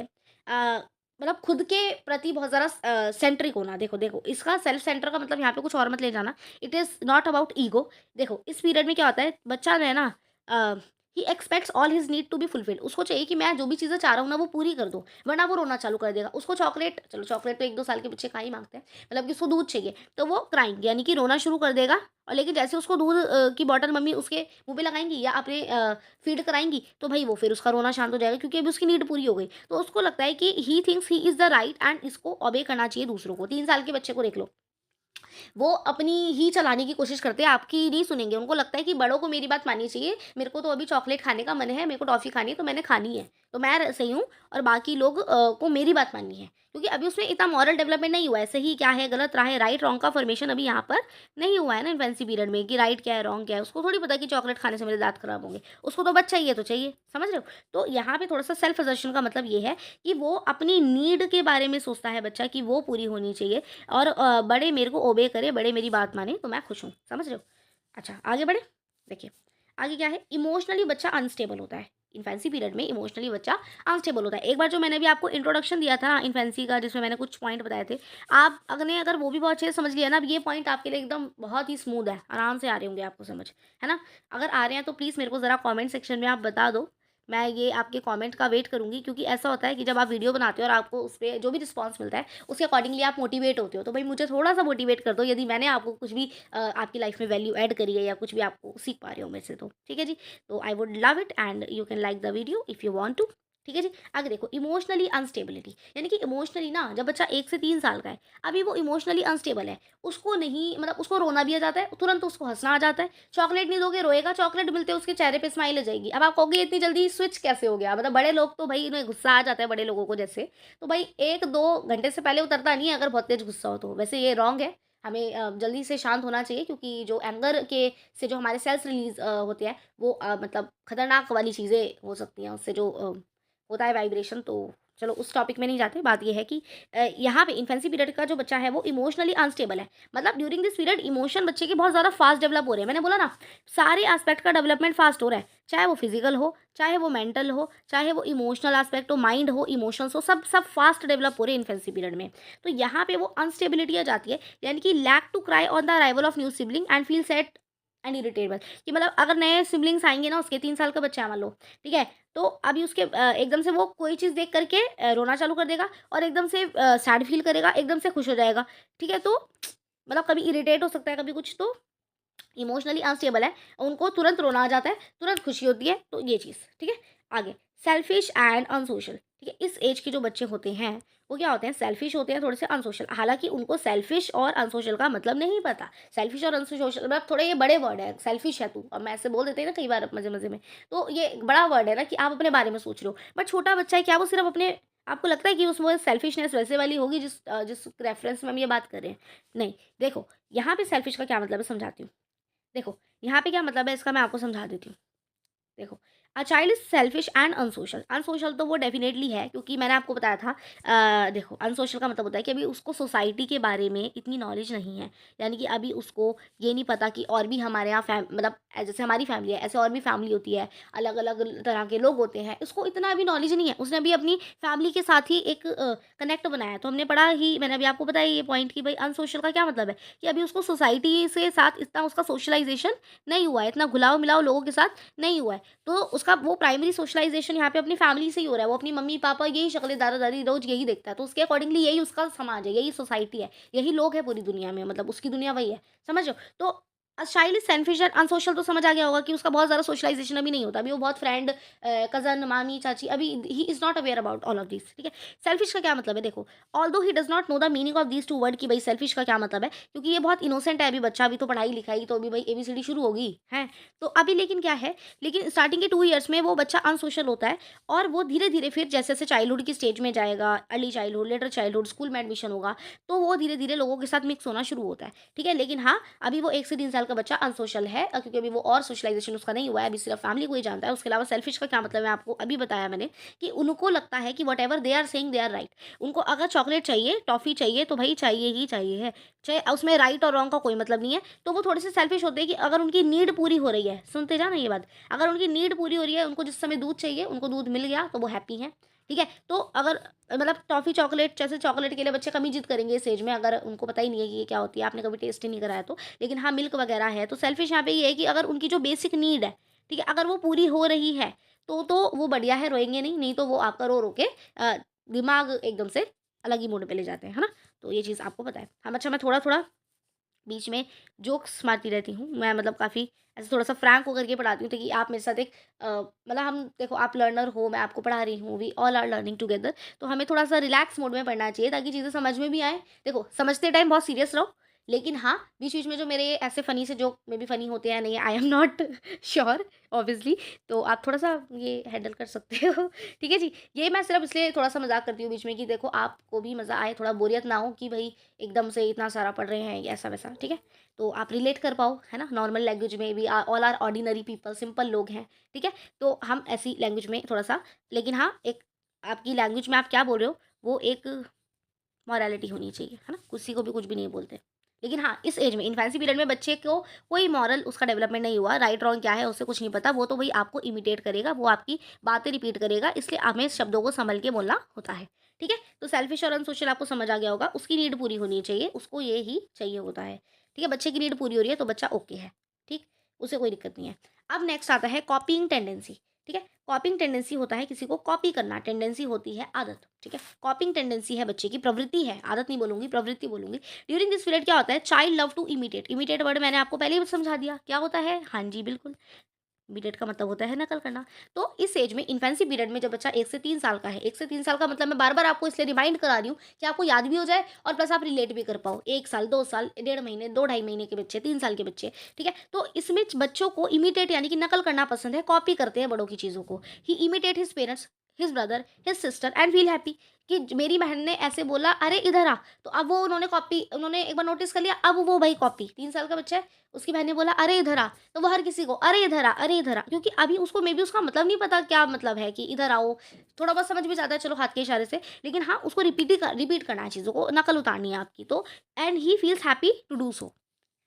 अ, मतलब खुद के प्रति बहुत ज़्यादा सेंट्रिक होना। देखो देखो, इसका सेल्फ सेंटर का मतलब यहाँ पे कुछ और मत ले जाना, it is not about ego. देखो इस पीरियड में क्या होता है, बच्चा जो है ना, he expects all his need to be fulfilled. उसको चाहिए कि मैं जो भी चीज़ें चाह रहा हूँ ना वो पूरी कर दूँ, वरना वो रोना चालू कर देगा। उसको चॉकलेट, चलो चॉकलेट तो 1-2 साल के बच्चे खा ही मांगते हैं, मतलब कि उसको दूध चाहिए तो वो क्राइंग यानी कि रोना शुरू कर देगा। और लेकिन जैसे उसको दूध की बॉटल मम्मी उसके मुंह पे लगाएंगी या अपने फीड कराएंगी, तो भाई वो फिर उसका रोना शांत हो जाएगा, क्योंकि अभी उसकी नीड पूरी हो गई। तो उसको लगता है कि he thinks he is the right and इसको ओबे करना चाहिए दूसरों को। 3 साल के बच्चे को देख लो, वो अपनी ही चलाने की कोशिश करते हैं, आपकी नहीं सुनेंगे। उनको लगता है कि बड़ों को मेरी बात माननी चाहिए, मेरे को तो अभी चॉकलेट खाने का मन है, मेरे को टॉफ़ी खानी है तो मैंने खानी है, तो मैं सही हूँ और बाकी लोग को मेरी बात माननी है। क्योंकि अभी उसमें इतना मॉरल डेवलपमेंट नहीं हुआ है, सही क्या है, गलत राह है, राइट रॉन्ग का फॉर्मेशन अभी यहाँ पर नहीं हुआ है ना इन्फेंसी पीरियड में, कि राइट क्या है, रॉन्ग क्या है। उसको थोड़ी पता कि चॉकलेट खाने से मेरे दाँत खराब होंगे, उसको तो बस चाहिए तो चाहिए, समझ रहे हो? तो यहाँ पे थोड़ा-सा सेल्फ असर्शन का मतलब ये है कि वो अपनी नीड के बारे में सोचता है बच्चा, कि वो पूरी होनी चाहिए, और बड़े मेरे को ओबे करे, बड़े मेरी बात माने तो मैं खुश हूँ, समझ रहे हो? अच्छा, आगे बढ़ें? देखिए, आगे क्या है, इमोशनली बच्चा अनस्टेबल होता है। इन्फेंसी पीरियड में इमोशनली बच्चा अनस्टेबल होता है। एक बार जो मैंने अभी आपको इंट्रोडक्शन दिया था ना इन्फेंसी का, जिसमें मैंने कुछ पॉइंट बताए थे, आप अगर वो भी बहुत अच्छे से समझ लिया ना, अब ये पॉइंट आपके लिए एकदम बहुत ही स्मूथ है, आराम से आ रहे होंगे आपको समझ, है ना? अगर आ रहे हैं तो प्लीज़ मेरे को ज़रा कमेंट सेक्शन में आप बता दो। मैं ये आपके कमेंट का वेट करूँगी, क्योंकि ऐसा होता है कि जब आप वीडियो बनाते हो और आपको उस पे जो भी रिस्पॉन्स मिलता है, उसके अकॉर्डिंगली आप मोटिवेट होते हो। तो भाई मुझे थोड़ा-सा मोटिवेट कर दो, यदि मैंने आपको कुछ भी आपकी लाइफ़ में वैल्यू ऐड करी है या कुछ भी आपको सीख पा रहे हो मेरे से तो। ठीक है जी? तो I would love it and you can like the video if you want to. ठीक है जी? आगे देखो, इमोशनली अनस्टेबिलिटी, यानी कि इमोशनली ना, जब बच्चा 1 से 3 साल का है, अभी वो इमोशनली अनस्टेबल है। उसको नहीं, मतलब उसको रोना भी आ जाता है, तुरंत उसको हँसना आ जाता है। चॉकलेट नहीं दोगे रोएगा, चॉकलेट मिलते उसके चेहरे पे स्माइल आ जाएगी। अब आप कहोगे इतनी जल्दी स्विच कैसे हो गया? मतलब बड़े लोग तो भई इन्हें गुस्सा आ जाता है, बड़े लोगों को जैसे, तो भाई 1-2 घंटे से पहले उतरता नहीं है अगर बहुत तेज़ गुस्सा हो तो। वैसे ये रॉन्ग है, हमें जल्दी से शांत होना चाहिए, क्योंकि जो एंगर के से जो हमारे सेल्स रिलीज़ होते हैं, वो मतलब खतरनाक वाली चीज़ें हो सकती हैं, उससे जो होता है वाइब्रेशन। तो चलो उस टॉपिक में नहीं जाते। बात ये है कि यहाँ पे इन्फेंसी पीरियड का जो बच्चा है वो इमोशनली अनस्टेबल है। मतलब ड्यूरिंग दिस पीरियड इमोशन बच्चे के बहुत ज़्यादा फास्ट डेवलप हो रहे हैं। मैंने बोला ना, सारे एस्पेक्ट का डेवलपमेंट फास्ट हो रहा है, चाहे वो फिजिकल हो, चाहे वो मेंटल हो, चाहे वो इमोशनल एस्पेक्ट हो, माइंड हो, इमोशंस हो, सब सब फास्ट डेवलप हो रहे हैं इन्फेंसी पीरियड में। तो यहाँ पे वो अनस्टेबिलिटी आ जाती है, यानी कि lack to cry on the arrival of new sibling and feel set and irritable. कि मतलब अगर नए सिबलिंग्स आएंगे ना, उसके 3 साल का बच्चा है मान लो, ठीक है, तो अभी उसके एकदम से वो कोई चीज़ देख करके रोना चालू कर देगा, और एकदम से सैड फील करेगा, एकदम से खुश हो जाएगा, ठीक है। तो मतलब कभी इरिटेट हो सकता है, कभी कुछ, तो इमोशनली अनस्टेबल है, उनको तुरंत रोना आ जाता है, तुरंत खुशी होती है, तो ये चीज़, ठीक है। आगे, सेल्फिश एंड अनसोशल, ठीक है। इस एज के जो बच्चे होते हैं वो क्या होते हैं, सेल्फिश होते हैं, थोड़े से अनसोशल। हालांकि उनको सेल्फिश और अनसोशल का मतलब नहीं पता। सेल्फिश और अनसोशल मतलब थोड़े ये बड़े वर्ड है, सेल्फिश है तू, और मैं ऐसे बोल देते हैं ना कई बार मजे मजे में, तो ये बड़ा वर्ड है ना कि आप अपने बारे में सोच रहे हो, बट छोटा बच्चा है, क्या वो सिर्फ अपने, आपको लगता है कि उसमें सेल्फिशनेस वैसे वाली होगी जिस रेफरेंस में हम ये बात कर रहे हैं? नहीं। देखो, यहाँ पे सेल्फिश का क्या मतलब है, समझाती हूँ। देखो, यहाँ पे क्या मतलब है इसका, मैं आपको समझा देती हूँ। देखो, a child is selfish and unsocial. Unsocial तो वो डेफ़िनेटली है, क्योंकि मैंने आपको बताया था, देखो अनसोशल का मतलब होता है कि अभी उसको सोसाइटी के बारे में इतनी नॉलेज नहीं है। यानी कि अभी उसको ये नहीं पता कि और भी हमारे यहाँ मतलब जैसे हमारी फैमिली है, ऐसे और भी फैमिली होती है, अलग-अलग तरह के लोग होते हैं। उसको इतना अभी नॉलेज नहीं है। उसने अभी अपनी फैमिली के साथ ही एक कनेक्ट बनाया है। तो हमने पढ़ा ही, मैंने अभी आपको बताया ये पॉइंट कि भई अनसोशल का क्या मतलब है, कि अभी उसको सोसाइटी से साथ इतना उसका सोशलाइज़ेशन नहीं हुआ है, इतना घुलाव-मिलाव लोगों के साथ नहीं हुआ है। तो उसका उसका वो प्राइमरी सोशलाइजेशन यहाँ पे अपनी फैमिली से ही हो रहा है, वो अपनी मम्मी पापा यही शक्लें, दादा दादी रोज यही देखता है, तो उसके अकॉर्डिंगली यही उसका समाज है, यही सोसाइटी है, यही लोग है पूरी दुनिया में, मतलब उसकी दुनिया वही है, समझ रहे हो? तो child is selfish and unsocial, तो समझ आ गया होगा कि उसका बहुत ज़्यादा सोशलाइजेशन अभी नहीं होता, अभी वो बहुत फ्रेंड, कज़न, मामी, चाची, अभी he is not aware about all of this, ठीक है। सेल्फिश का क्या मतलब है, देखो, although he does not know the meaning of these two word, कि भाई सेल्फिश का क्या मतलब है, क्योंकि ये बहुत इनोसेंट है अभी बच्चा, अभी तो पढ़ाई लिखाई, तो अभी भाई ABCD शुरू होगी है। तो अभी लेकिन क्या है, लेकिन स्टार्टिंग के 2 ईयर्स में वो बच्चा अनसोशल होता है, और वो धीरे धीरे फिर जैसे जैसे चाइल्डहुड की स्टेज में जाएगा, early childhood, letter childhood, school में एडमिशन होगा, तो वो धीरे धीरे लोगों के साथ मिक्स होना शुरू होता है, ठीक है। लेकिन हाँ, अभी वो 1 से 3 साल का बच्चा अनसोशल है, क्योंकि अभी वो और सोशलाइजेशन उसका नहीं हुआ है, अभी सिर्फ फैमिली को ही जानता है। उसके अलावा सेल्फिश का क्या मतलब है आपको अभी बताया मैंने, कि उनको लगता है कि whatever they are saying they are right. उनको अगर चॉकलेट चाहिए, टॉफी चाहिए, तो भाई चाहिए ही चाहिए है, चाहे उसमें राइट और रॉन्ग का कोई मतलब नहीं है। तो वो थोड़े से सेल्फिश होते हैं कि अगर उनकी नीड पूरी हो रही है, सुनते जाना ये बात, अगर उनकी नीड पूरी हो रही है, उनको जिस समय दूध चाहिए, उनको दूध मिल गया, तो वो हैप्पी हैं, ठीक है। तो अगर मतलब टॉफ़ी चॉकलेट, जैसे चॉकलेट के लिए बच्चे कम ही जिद करेंगे इस एज में, अगर उनको पता ही नहीं है कि ये क्या होती है, आपने कभी टेस्ट ही नहीं कराया तो। लेकिन हाँ, मिल्क वगैरह है, तो सेल्फिश यहाँ पे ये है कि अगर उनकी जो बेसिक नीड है, ठीक है, अगर वो पूरी हो रही है, तो वो बढ़िया है, रोएँगे नहीं, नहीं तो वो आपका रो के दिमाग एकदम से अलग ही मोड पे ले जाते हैं, है ना? तो ये चीज़ आपको पता है। हाँ, अच्छा, मैं थोड़ा-थोड़ा बीच में जोक्स मारती रहती हूँ। मैं मतलब काफ़ी ऐसे थोड़ा-सा फ्रैंक होकर के पढ़ाती हूँ, ताकि आप मेरे साथ एक मतलब हम देखो, आप लर्नर हो, मैं आपको पढ़ा रही हूँ, we all are learning together, तो हमें थोड़ा-सा रिलैक्स मोड में पढ़ना चाहिए, ताकि चीज़ें समझ में भी आएँ। देखो, समझते टाइम बहुत सीरियस रहो, लेकिन हाँ, बीच-बीच में जो मेरे ऐसे फ़नी से जोक मे बी फ़नी होते हैं, नहीं, I am not sure obviously, तो आप थोड़ा-सा ये हैंडल कर सकते हो। ठीक है जी? ये मैं सिर्फ़ इसलिए थोड़ा-सा मज़ाक करती हूँ बीच में, कि देखो आपको भी मज़ा आए, थोड़ा बोरियत ना हो कि भई एकदम से इतना सारा पढ़ रहे हैं, ऐसा-वैसा, ठीक है? तो आप रिलेट कर पाओ, है ना? नॉर्मल लैंग्वेज में भी all are ordinary people, simple लोग हैं, ठीक है? तो हम ऐसी लैंग्वेज में थोड़ा-सा, लेकिन हाँ, एक आपकी लैंग्वेज में आप क्या बोल रहे हो, वो एक मॉरलिटी होनी चाहिए, है ना? किसी को भी कुछ भी नहीं बोलते। लेकिन हाँ, इस एज में इन्फेंसी पीरियड में बच्चे को कोई मॉरल उसका डेवलपमेंट नहीं हुआ, राइट रॉन्ग क्या है उसे कुछ नहीं पता, वो तो वही आपको इमिटेट करेगा, वो आपकी बातें रिपीट करेगा, इसलिए हमें शब्दों को सँभल के बोलना होता है, ठीक है? तो सेल्फिश और अनसोशल आपको समझ आ गया होगा, उसकी नीड पूरी होनी चाहिए, उसको ये ही चाहिए होता है, ठीक है? बच्चे की नीड पूरी हो रही है तो बच्चा ओके है, ठीक? उसे कोई दिक्कत नहीं है। अब नेक्स्ट आता है कॉपीइंग टेंडेंसी, ठीक है? कॉपिंग टेंडेंसी होता है किसी को कॉपी करना, टेंडेंसी होती है आदत, ठीक है? कॉपिंग टेंडेंसी है बच्चे की, प्रवृत्ति है, आदत नहीं बोलूँगी, प्रवृत्ति बोलूँगी। ड्यूरिंग दिस पीरियड क्या होता है, child love to imitate, imitate word मैंने आपको पहले ही समझा दिया, क्या होता है? हाँ जी, बिल्कुल। इमिटेट का मतलब होता है नकल करना। तो इस एज में इन्फेंसी पीरियड में जब बच्चा 1 से 3 साल का है, 1 से 3 साल का मतलब मैं बार-बार आपको इसलिए रिमाइंड करा रही हूँ कि आपको याद भी हो जाए और प्लस आप रिलेट भी कर पाओ। 1 साल, 2 साल, डेढ़ महीने, 2 ढाई महीने के बच्चे, 3 साल के बच्चे, ठीक है? तो इसमें बच्चों को इमिटेट यानी कि नकल करना पसंद है, कॉपी करते हैं बड़ों की चीज़ों को। He imitate his parents, his brother, his sister and feel happy, कि मेरी बहन ने ऐसे बोला, अरे इधर आ, तो अब वो उन्होंने कॉपी, उन्होंने एक बार नोटिस कर लिया, अब वो भाई कॉपी, 3 साल का बच्चा है, उसकी बहन ने बोला अरे इधर आ, तो वो हर किसी को अरे इधर आ, अरे इधर आ, क्योंकि अभी उसको मे बी उसका मतलब नहीं पता क्या मतलब है कि इधर आओ, थोड़ा बहुत समझ भी जाता है चलो हाथ के इशारे से, लेकिन हाँ, उसको रिपीट करना है, चीज़ों को नकल उतारनी है आपकी, तो and he feels happy to do so,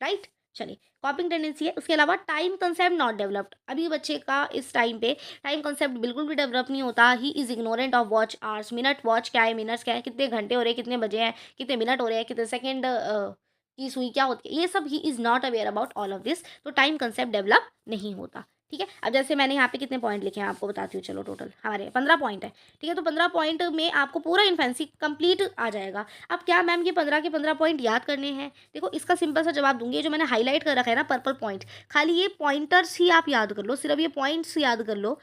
right? चलिए, कॉपिंग टेंडेंसी है। उसके अलावा टाइम कंसेप्ट नॉट डेवलप्ड, अभी बच्चे का इस टाइम पे टाइम कंसेप्ट बिल्कुल भी डेवलप नहीं होता। He is ignorant of watch hours, minute watch क्या है, मिनट्स क्या है, कितने घंटे हो रहे हैं, कितने बजे हैं, कितने मिनट हो रहे हैं, कितने सेकंड की सुई क्या होती है, ये सब he is not aware about all of this, तो टाइम कंसेप्ट डेवलप नहीं होता, ठीक है। अब जैसे मैंने यहाँ पे कितने पॉइंट लिखे हैं आपको बताती हूँ, चलो टोटल हमारे 15 पॉइंट है, ठीक है। तो 15 पॉइंट में आपको पूरा इन्फेंसी कंप्लीट आ जाएगा। अब क्या मैम ये 15 के 15 पॉइंट याद करने हैं, देखो इसका सिंपल सा जवाब दूंगी, ये जो मैंने हाईलाइट कर रखा है ना पर्पल पॉइंट, खाली ये पॉइंटर्स ही आप याद कर लो, सिर्फ ये पॉइंट्स याद कर लो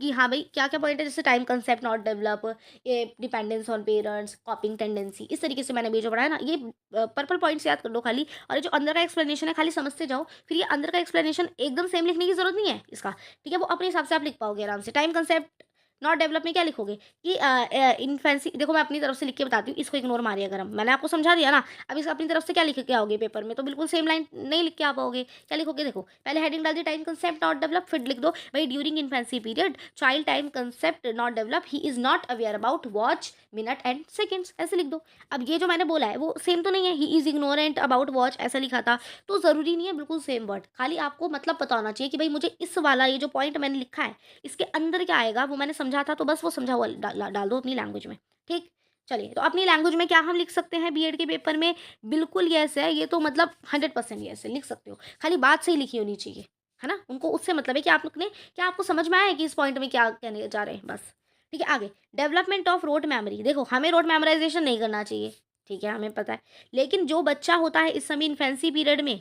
कि हाँ भाई क्या क्या पॉइंट है, जैसे टाइम कंसेप्ट नॉट डेवलप, ये डिपेंडेंस ऑन पेरेंट्स, कॉपिंग टेंडेंसी, इस तरीके से मैंने भी जो पढ़ा है ना, ये पर्पल पॉइंट्स याद कर लो खाली, और ये जो अंदर का एक्सप्लेनेशन है खाली समझते जाओ, फिर ये अंदर का एक्सप्लेनेशन एकदम सेम लिखने की जरूरत नहीं है इसका, ठीक है, वो अपने हिसाब से आप लिख पाओगे आराम से। टाइम कंसेप्ट नॉट डेवलप में क्या लिखोगे कि इन्फेंसी, देखो मैं अपनी तरफ से लिख के बताती हूँ, इसको इग्नोर मारिए, अगर हम मैंने आपको समझा दिया ना, अब इस अपनी तरफ से क्या लिख के आओगे पेपर में, तो बिल्कुल सेम लाइन नहीं लिख के आ पाओगे। क्या लिखोगे, देखो पहले हेडिंग डाल दी टाइम कंसेप्ट नॉट डेवलप, फिर लिख दो भाई during infancy period child time concept not develop, he is not aware about watch minute and seconds, ऐसे लिख दो। अब ये जो मैंने बोला है वो सेम तो नहीं है, he is ignorant about watch ऐसा लिखा था, तो ज़रूरी नहीं है बिल्कुल सेम वर्ड, खाली आपको मतलब पता होना चाहिए कि भाई मुझे इस वाला ये जो पॉइंट मैंने लिखा है इसके अंदर क्या आएगा, वो मैंने समझा था, तो बस वो समझा हुआ डाल दो अपनी लैंग्वेज में, ठीक। चलिए, तो अपनी लैंग्वेज में क्या हम लिख सकते हैं बीएड के पेपर में, बिल्कुल यस है, ये तो मतलब 100% यस है, लिख सकते हो, खाली बात सही लिखी होनी चाहिए, है ना? उनको उससे मतलब है कि आपने क्या आपको समझ में आया है कि इस पॉइंट में क्या कहने जा रहे हैं बस। ठीक है, आगे डेवलपमेंट ऑफ रोट मेमोरी। देखो हमें रोट मेमोराइज़ेशन नहीं करना चाहिए, ठीक है, हमें पता है। लेकिन जो बच्चा होता है इस समय इन्फेंसी पीरियड में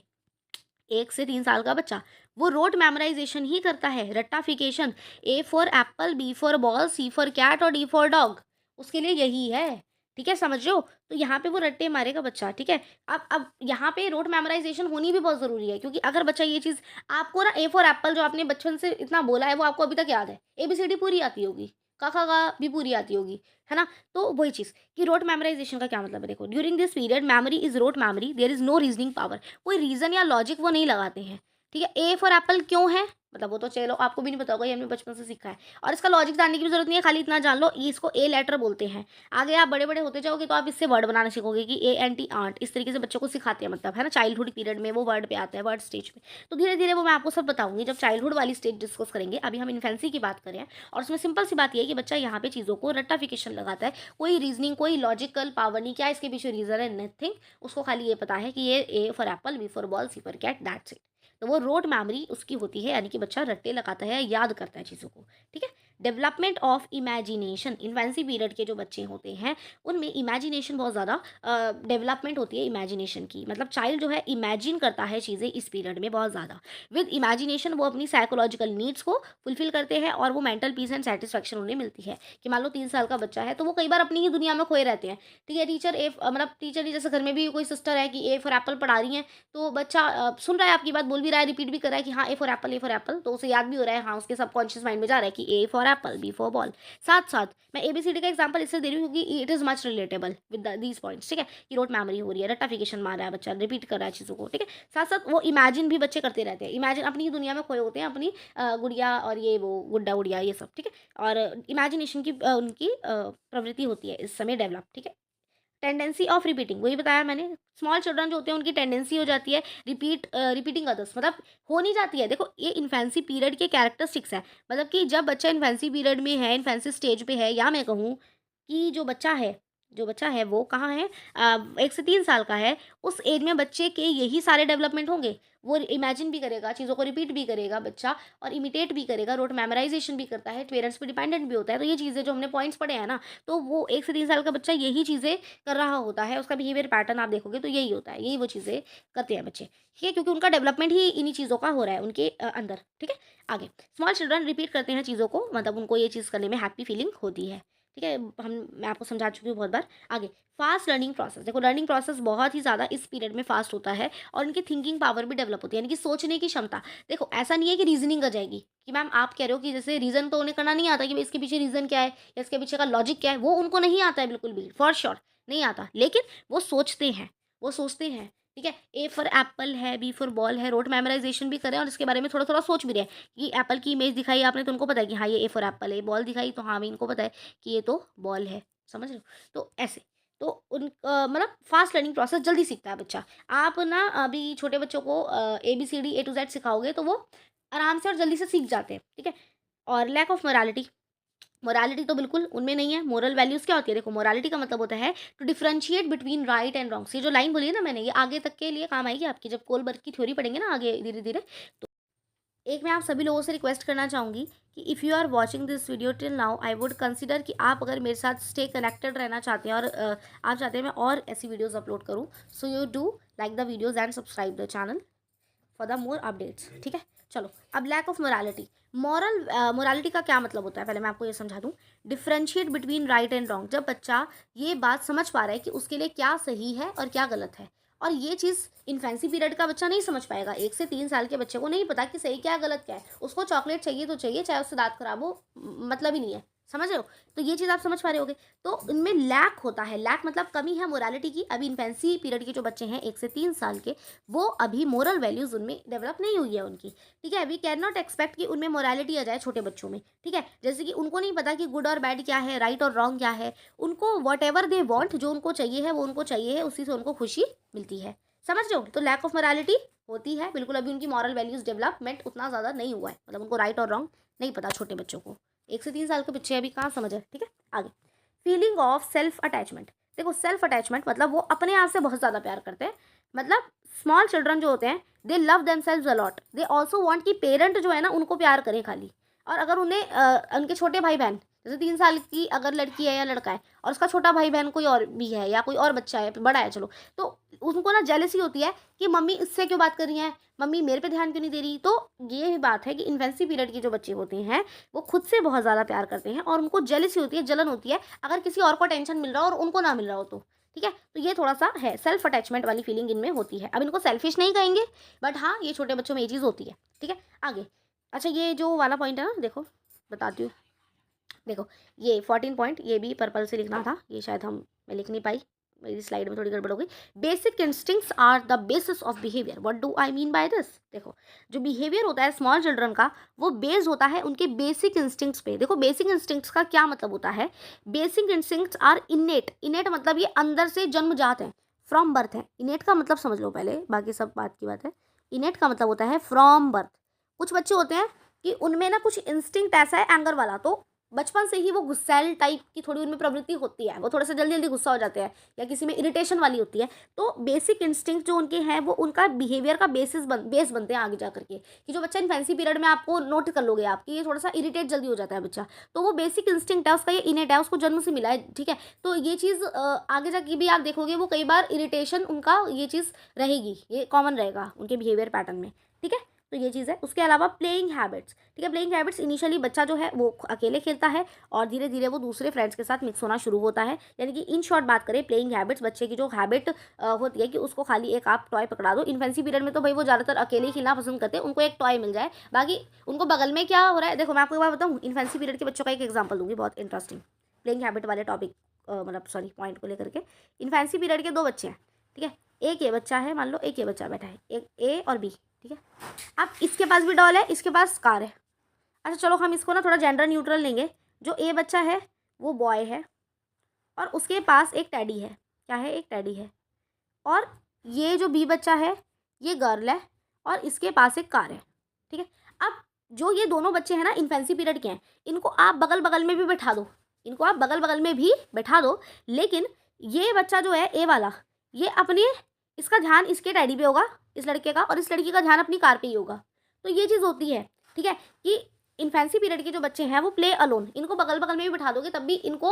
1 से 3 साल का बच्चा, वो रोट मेमोराइज़ेशन ही करता है, रट्टाफिकेशन। A for apple, B for ball, C for cat और डी फॉर डॉग, उसके लिए यही है, ठीक है, समझ रहे हो? तो यहाँ पे वो रट्टे मारेगा बच्चा, ठीक है? अब यहाँ पे रोट मेमोराइज़ेशन होनी भी बहुत ज़रूरी है, क्योंकि अगर बच्चा ये चीज़ आपको ना ए फॉर एप्पल जो आपने बचपन से इतना बोला है, वो आपको अभी तक याद है। एबीसीडी पूरी आती होगी, क, ख, ग भी पूरी आती होगी, है ना? तो वही चीज़ कि रोट मेमोराइज़ेशन का क्या मतलब है, देखो during this period memory is rote memory, there is no reasoning power. कोई रीज़न या लॉजिक वो नहीं लगाते हैं, ठीक है? ए फॉर एप्पल क्यों है? मतलब वो तो चलो आपको भी नहीं पता होगा, ये हमने बचपन से सीखा है और इसका लॉजिक जानने की भी ज़रूरत नहीं है, खाली इतना जान लो ये इसको ए लेटर बोलते हैं। आगे आप बड़े-बड़े होते जाओगे तो आप इससे वर्ड बनाना सीखोगे कि एएनटी आंट, इस तरीके से बच्चों को सिखाते हैं, मतलब है ना, चाइल्डहुड पीरियड में वो वर्ड पे आता है, वर्ड स्टेज पे। तो धीरे-धीरे वो मैं आपको सब बताऊँगी जब चाइल्डहुड वाली स्टेज डिस्कस करेंगे। अभी हम इन्फेंसी की बात करें और उसमें सिंपल सी बात ये है कि बच्चा यहाँ पे चीज़ों को रट्टाफिकेशन लगाता है। कोई रीज़निंग, कोई लॉजिकल पावर नहीं, क्या इसके पीछे रीज़न है, नथिंग। उसको खाली ये पता है कि ये A for apple, B for ball, C for cat, that's it. तो वो रोट मेमोरी उसकी होती है, यानी कि बच्चा रट्टे लगाता है, याद करता है चीज़ों को, ठीक है। Development of imagination, infancy period के जो बच्चे होते हैं उनमें इमेजिनेशन बहुत ज़्यादा डेवलपमेंट होती है इमेजिनेशन की, मतलब चाइल्ड जो है इमेजिन करता है चीज़ें इस पीरियड में बहुत ज़्यादा। विद इमेजिनेशन वो अपनी साइकोलॉजिकल नीड्स को फुलफिल करते हैं और वो मेंटल पीस एंड सेटिस्फैक्शन उन्हें मिलती है। कि मान लो 3 साल का बच्चा है तो वो कई बार अपनी ही दुनिया में खोए रहते हैं, ठीक है। टीचर मतलब टीचर ही, जैसे घर में भी कोई सिस्टर है कि ए फॉर एप्पल पढ़ा रही हैं, तो बच्चा सुन रहा है आपकी बात, बोल भी रहा है, रिपीट भी कर रहा है कि हाँ ए for Apple, A for Apple, तो उसे याद भी हो रहा है, हाँ उसके सबकॉन्शियस माइंड में जा रहा है कि A for apple, B for ball. साथ साथ मैं एबीसीडी का एग्जांपल इससे दे रही हूँ क्योंकि it is much relatable with these points, ठीक है। कि रोट मेमोरी हो रही है, रट्टाफिकेशन मार रहा है बच्चा, रिपीट कर रहा है चीज़ों को, ठीक है। साथ साथ वो इमेजिन भी बच्चे करते रहते हैं, इमेजिन अपनी ही दुनिया में खोए होते हैं, अपनी गुड़िया और ये वो गुड्डा गुड़िया ये सब, ठीक है। और इमेजिनेशन की उनकी प्रवृत्ति होती है इस समय डेवलप, ठीक है। टेंडेंसी ऑफ रिपीटिंग, वही बताया मैंने, स्मॉल चिल्ड्रन जो होते हैं उनकी टेंडेंसी हो जाती है रिपीटिंग अदर्स, मतलब हो नहीं जाती है। देखो ये इन्फेंसी पीरियड के कैरेक्टरिस्टिक्स है, मतलब कि जब बच्चा इन्फेंसी पीरियड में है, इन्फेंसी स्टेज पे है, या मैं कहूँ कि जो बच्चा है वो कहाँ है, 1 से 3 साल का है, उस एज में बच्चे के यही सारे डेवलपमेंट होंगे। वो इमेजिन भी करेगा, चीज़ों को रिपीट भी करेगा बच्चा और इमिटेट भी करेगा, रोट मेमोराइजेशन भी करता है, पेरेंट्स पे डिपेंडेंट भी होता है। तो ये चीज़ें जो हमने पॉइंट्स पढ़े हैं ना, तो वो 1 से 3 साल का बच्चा यही चीज़ें कर रहा होता है, उसका बिहेवियर पैटर्न आप देखोगे तो यही होता है, यही वो चीज़ें करते हैं बच्चे, ठीक है, क्योंकि उनका डेवलपमेंट ही इन्हीं चीज़ों का हो रहा है उनके अंदर, ठीक है। आगे स्मॉल चिल्ड्रन रिपीट करते हैं चीज़ों को, मतलब उनको ये चीज़ करने में हैप्पी फीलिंग होती है, ठीक है। मैं आपको समझा चुकी हूँ बहुत बार। आगे फास्ट लर्निंग प्रोसेस, देखो लर्निंग प्रोसेस बहुत ही ज़्यादा इस पीरियड में फास्ट होता है और उनकी थिंकिंग पावर भी डेवलप होती है, यानी कि सोचने की क्षमता। देखो ऐसा नहीं है कि रीजनिंग आ जाएगी, कि मैम आप कह रहे हो कि जैसे रीज़न तो उन्हें करना नहीं आता कि भाई इसके पीछे रीज़न क्या है या इसके पीछे का लॉजिक क्या है, वो उनको नहीं आता है, बिल्कुल भी फॉर श्योर नहीं आता, लेकिन वो सोचते हैं, वो सोचते हैं, ठीक है। ए फॉर एप्पल है, बी फॉर बॉल है, रोट मेमोराइजेशन भी करें और इसके बारे में थोड़ा थोड़ा सोच भी रहे हैं कि एप्पल की इमेज दिखाई आपने तो उनको पता है कि हाँ ये ए फॉर एप्पल है, बॉल दिखाई तो हाँ भी इनको पता है कि ये तो बॉल है, समझ रहे हो। तो ऐसे तो मतलब फास्ट लर्निंग प्रोसेस, जल्दी सीखता है बच्चा। आप ना अभी छोटे बच्चों को ABCD A to Z सिखाओगे तो वो आराम से और जल्दी से सीख जाते हैं, ठीक है। और लैक ऑफ मोरालिटी, मोरालिटी तो बिल्कुल उनमें नहीं है। मोरल वैल्यूज़ क्या होती है, देखो मोरालिटी का मतलब होता है to differentiate between right and wrongs. ये जो लाइन बोली है ना मैंने, ये आगे तक के लिए काम आएगी आपकी, जब कोलबर्ग की थ्योरी पढ़ेंगे ना आगे धीरे धीरे। तो एक मैं आप सभी लोगों से रिक्वेस्ट करना चाहूँगी कि if you are watching this video till now, I would consider कि आप अगर मेरे साथ स्टे कनेक्टेड रहना चाहते हैं और आप चाहते हैं मैं और ऐसी वीडियोज़ अपलोड करूँ, so you do like the videos and subscribe the channel for the more updates, ठीक है। चलो अब लैक ऑफ मोरालिटी, मोरालिटी का क्या मतलब होता है, पहले मैं आपको ये समझा दूँ। Differentiate between right and wrong, जब बच्चा ये बात समझ पा रहा है कि उसके लिए क्या सही है और क्या गलत है। और ये चीज़ इन्फेंसी पीरियड का बच्चा नहीं समझ पाएगा, 1 से 3 साल के बच्चे को नहीं पता कि सही क्या गलत क्या है। उसको चॉकलेट चाहिए तो चाहिए, चाहे उससे दांत खराब हो, मतलब ही नहीं है, समझ रहे हो। तो ये चीज़ आप समझ पा रहे होगे। तो इनमें लैक होता है, लैक मतलब कमी है मोरालिटी की। अभी इन्फेंसी पीरियड के जो बच्चे हैं 1 से 3 साल के, वो अभी मोरल वैल्यूज़ उनमें डेवलप नहीं हुई है उनकी, ठीक है। वी कैन नॉट एक्सपेक्ट कि उनमें मोरालिटी आ जाए छोटे बच्चों में, ठीक है। जैसे कि उनको नहीं पता कि गुड और बैड क्या है, राइट और रॉन्ग क्या है। उनको वॉट एवर दे वॉन्ट, जो उनको चाहिए है वो उनको चाहिए है, उसी से उनको खुशी मिलती है, समझ रहे हो। तो लैक ऑफ मोरालिटी होती है बिल्कुल, अभी उनकी मॉरल वैल्यूज़ डेवलपमेंट उतना ज़्यादा नहीं हुआ है, मतलब उनको राइट और रॉन्ग नहीं पता छोटे बच्चों को। 1 से 3 साल के बच्चे अभी कहाँ समझ है, ठीक है। आगे फीलिंग ऑफ सेल्फ अटैचमेंट, देखो सेल्फ अटैचमेंट मतलब वो अपने आप से बहुत ज़्यादा प्यार करते हैं। मतलब स्मॉल चिल्ड्रन जो होते हैं they love themselves a lot, they also want कि पेरेंट जो है ना उनको प्यार करें खाली। और अगर उन्हें उनके छोटे भाई बहन, जैसे 3 साल की अगर लड़की है या लड़का है और उसका छोटा भाई बहन कोई और भी है या कोई और बच्चा है, बड़ा है चलो, तो उनको ना जेलसी होती है कि मम्मी इससे क्यों बात कर रही हैं, मम्मी मेरे पे ध्यान क्यों नहीं दे रही। तो ये भी बात है कि इन्फेंसी पीरियड के जो बच्चे होते हैं वो खुद से बहुत ज़्यादा प्यार करते हैं और उनको जेलसी होती है, जलन होती है अगर किसी और को टेंशन मिल रहा हो और उनको ना मिल रहा हो तो। ठीक है, तो ये थोड़ा सा है, सेल्फ अटैचमेंट वाली फीलिंग इनमें होती है। अब इनको सेल्फिश नहीं कहेंगे, बट हाँ ये छोटे बच्चों में ये चीज़ होती है। ठीक है, आगे। अच्छा, ये जो वाला पॉइंट है ना, देखो बताती हूँ। देखो, ये 14 पॉइंट, ये भी पर्पल से लिखना था, ये शायद मैं लिख नहीं पाई, मेरी स्लाइड में थोड़ी गड़बड़ हो गई। Basic instincts are the basis of behaviour. What do I mean by this? देखो, जो बिहेवियर होता है स्मॉल चिल्ड्रन का, वो बेस्ड होता है उनके बेसिक इंस्टिंक्ट्स पे। देखो, बेसिक इंस्टिंक्ट्स का क्या मतलब होता है? Basic instincts are innate. Innate मतलब ये अंदर से जन्मजात है, फ्रॉम बर्थ है। इनेट का मतलब समझ लो पहले, बाकी सब बात की बात है। इनेट का मतलब होता है फ्रॉम बर्थ। कुछ बच्चे होते हैं कि उनमें ना कुछ इंस्टिंक्ट ऐसा है एंगर वाला, तो बचपन से ही वो गुस्सैल टाइप की थोड़ी उनमें प्रवृत्ति होती है, वो थोड़े से जल्दी जल्दी गुस्सा हो जाते हैं, या किसी में इरिटेशन वाली होती है। तो बेसिक इंस्टिंक्ट जो उनके हैं वो उनका बिहेवियर का बेस बनते हैं आगे जा करके। कि जो बच्चा इन्फेंसी पीरियड में आपको नोट कर लोगे आप कि ये थोड़ा सा इरिटेट जल्दी हो जाता है बच्चा, तो वो बेसिक इंस्टिंक्ट है उसका, ये इनेट है, उसको जन्म से मिला है। ठीक है, तो ये चीज़ आगे जाके भी आप देखोगे वो कई बार इरिटेशन उनका ये चीज़ रहेगी, ये कॉमन रहेगा उनके बिहेवियर पैटर्न में। ठीक है, तो ये चीज़ है। उसके अलावा प्लेइंग हैबिट्स। ठीक है, प्लेइंग हैबिट्स, इनिशियली बच्चा जो है वो अकेले खेलता है और धीरे धीरे वो दूसरे फ्रेंड्स के साथ मिक्स होना शुरू होता है। यानी कि इन शॉर्ट बात करें, प्लेइंग हैबिट्स, बच्चे की जो हैबिट होती है कि उसको खाली एक आप टॉय पकड़ा दो। इन्फेंसी पीरियड में तो भाई वो ज़्यादातर अकेले ही खेलना पसंद करते हैं, उनको एक टॉय मिल जाए, बाकी उनको बगल में क्या हो रहा है। देखो, मैं आपको एक बात बताऊँ, इन्फेंसी पीरियड के बच्चों का एक एग्जाम्पल दूंगी बहुत इंटरेस्टिंग, प्लेइंग हैबिट वाले टॉपिक मतलब सॉरी पॉइंट को लेकर के। इन्फेंसी पीरियड के 2 बच्चे हैं, ठीक है, एक ये बच्चा है, मान लो एक ये बच्चा बैठा है, एक ए और बी। ठीक है, अब इसके पास भी डॉल है, इसके पास कार है। अच्छा चलो, हम इसको ना थोड़ा जेंडर न्यूट्रल लेंगे। जो ए बच्चा है वो बॉय है और उसके पास एक टैडी है। क्या है? एक टैडी है। और ये जो बी बच्चा है ये गर्ल है और इसके पास एक कार है। ठीक है, अब जो ये दोनों बच्चे हैं ना इन्फेंसी पीरियड के हैं, इनको आप बगल बगल में भी बैठा दो, इनको आप बगल बगल में भी बैठा दो, लेकिन ये बच्चा जो है ए वाला, ये अपने, इसका ध्यान इसके डैडी पे होगा, इस लड़के का, और इस लड़की का ध्यान अपनी कार पे ही होगा। तो ये चीज़ होती है। ठीक है, कि इन्फेंसी पीरियड के जो बच्चे हैं वो प्ले अलोन, इनको बगल बगल में भी बैठा दोगे तब भी इनको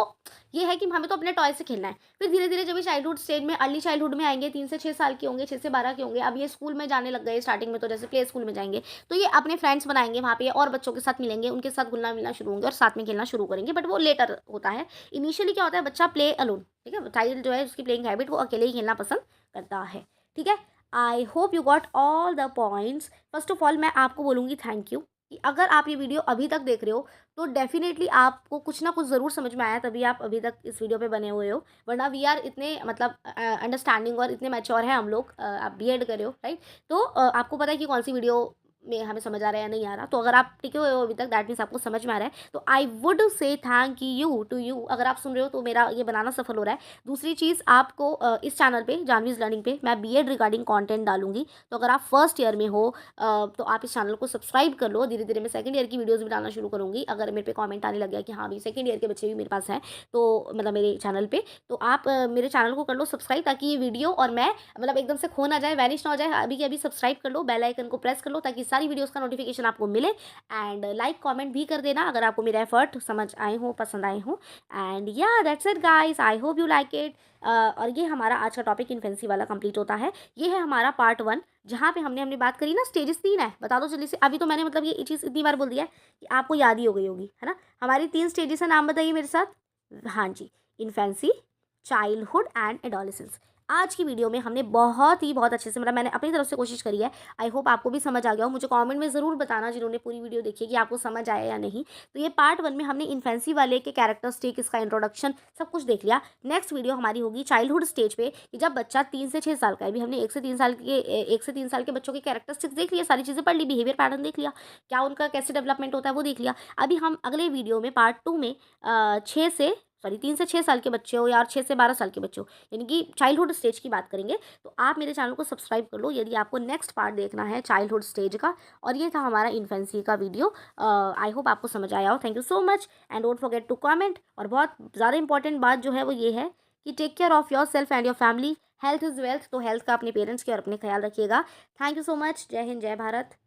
ये है कि हमें तो अपने टॉय से खेलना है। फिर धीरे धीरे जब ये चाइल्डहुड स्टेज में, अर्ली चाइल्डहुड में आएंगे, 3 से 6 साल के होंगे, 6 से 12 के होंगे, अब ये स्कूल में जाने लग गए स्टार्टिंग में, तो जैसे प्ले स्कूल में जाएंगे तो ये अपने फ्रेंड्स बनाएंगे, वहाँ पे और बच्चों के साथ मिलेंगे, उनके साथ घुलना मिलना शुरू होंगे और साथ में खेलना शुरू करेंगे। बट वो लेटर होता है। इनिशियली क्या होता है, बच्चा प्ले अलोन, ठीक है, चाइल्ड जो है उसकी प्लेइंग हैबिट, वो अकेले ही खेलना पसंद करता है। ठीक है, आई hope you got all the points. First of all मैं आपको बोलूँगी थैंक यू कि अगर आप ये वीडियो अभी तक देख रहे हो तो डेफिनेटली आपको कुछ ना कुछ ज़रूर समझ में आया, तभी आप अभी तक इस वीडियो पे बने हुए हो। वरना वी आर इतने मतलब अंडरस्टैंडिंग और इतने मैच्योर हैं हम लोग, आप बीएड कर रहे हो राइट, तो आपको पता है कि कौन सी वीडियो में हमें समझ आ रहा है या नहीं आ रहा। तो अगर आप टिके हुए हो अभी तक, दैट मीन्स आपको समझ में आ रहा है। तो I would say thank you to you, अगर आप सुन रहे हो तो मेरा ये बनाना सफल हो रहा है। दूसरी चीज़, आपको इस चैनल पे जानवीज लर्निंग पे मैं बीएड रिगार्डिंग कंटेंट डालूंगी, तो अगर आप फर्स्ट ईयर में हो तो आप इस चैनल को सब्सक्राइब कर लो। धीरे धीरे मैं सेकंड ईयर की वीडियोस भी डालना शुरू करूँगी। अगर मेरे पे कमेंट आने लग गया कि हाँ भी सेकंड ईयर के बच्चे भी मेरे पास हैं, तो मतलब मेरे चैनल पे, तो आप मेरे चैनल को कर लो सब्सक्राइब, ताकि ये वीडियो और मैं मतलब एकदम से खो ना जाए, वैनिश ना हो जाए। अभी के अभी सब्सक्राइब कर लो, बेल आइकन को प्रेस कर लो, ताकि सारी वीडियोज़ का नोटिफिकेशन आपको मिले। एंड लाइक कमेंट भी कर देना अगर आपको मेरा एफर्ट समझ आए हो, पसंद आए हो। एंड या that's it guys, I hope you like it. और ये हमारा आज का टॉपिक इन्फेंसी वाला कंप्लीट होता है। ये है हमारा पार्ट 1, जहाँ पे हमने बात करी ना स्टेजेस 3 है। बता दो जल्दी से, अभी तो मैंने मतलब ये चीज़ इतनी बार बोल दिया है कि आपको याद ही हो गई होगी, है ना। हमारी 3 स्टेजेस है, नाम बताइए मेरे साथ। हाँ जी, इन्फेंसी, चाइल्डहुड एंड एडोलेसेंस। आज की वीडियो में हमने बहुत अच्छे से, मतलब मैंने अपनी तरफ से कोशिश करी है। आई होप आपको भी समझ आ गया हो। मुझे कमेंट में ज़रूर बताना जिन्होंने पूरी वीडियो देखी है कि आपको समझ आया या नहीं। तो ये पार्ट 1 में हमने इन्फेंसी वाले के कैरेक्टरिस्टिक, इसका इंट्रोडक्शन सब कुछ देख लिया। नेक्स्ट वीडियो हमारी होगी चाइल्डहुड स्टेज पे, कि जब बच्चा 3 से 6 साल का है। अभी हमने 1 से 3 साल के बच्चों के कैरेक्टरिस्टिक्स देख लिया, सारी चीज़ें पढ़ ली, बिहेवियर पैटर्न देख लिया, क्या उनका कैसे डेवलपमेंट होता है वो देख लिया। अभी हम अगले वीडियो में पार्ट 2 में 3 से 6 साल के बच्चे हो या 6 से 12 साल के बच्चे हो, यानी कि चाइल्डहुड स्टेज की बात करेंगे। तो आप मेरे चैनल को सब्सक्राइब कर लो यदि आपको नेक्स्ट पार्ट देखना है चाइल्डहुड स्टेज का। और ये था हमारा इन्फेंसी का वीडियो। आई होप आपको समझ आया हो। Thank you so much and don't forget to comment. और बहुत ज़्यादा इंपॉर्टेंट बात जो है वो ये है कि take care of yourself and your family. Health is wealth, तो हेल्थ का अपने पेरेंट्स की और अपने ख्याल रखिएगा। Thank you so much. जय हिंद, जय भारत,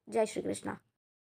जय श्री कृष्णा।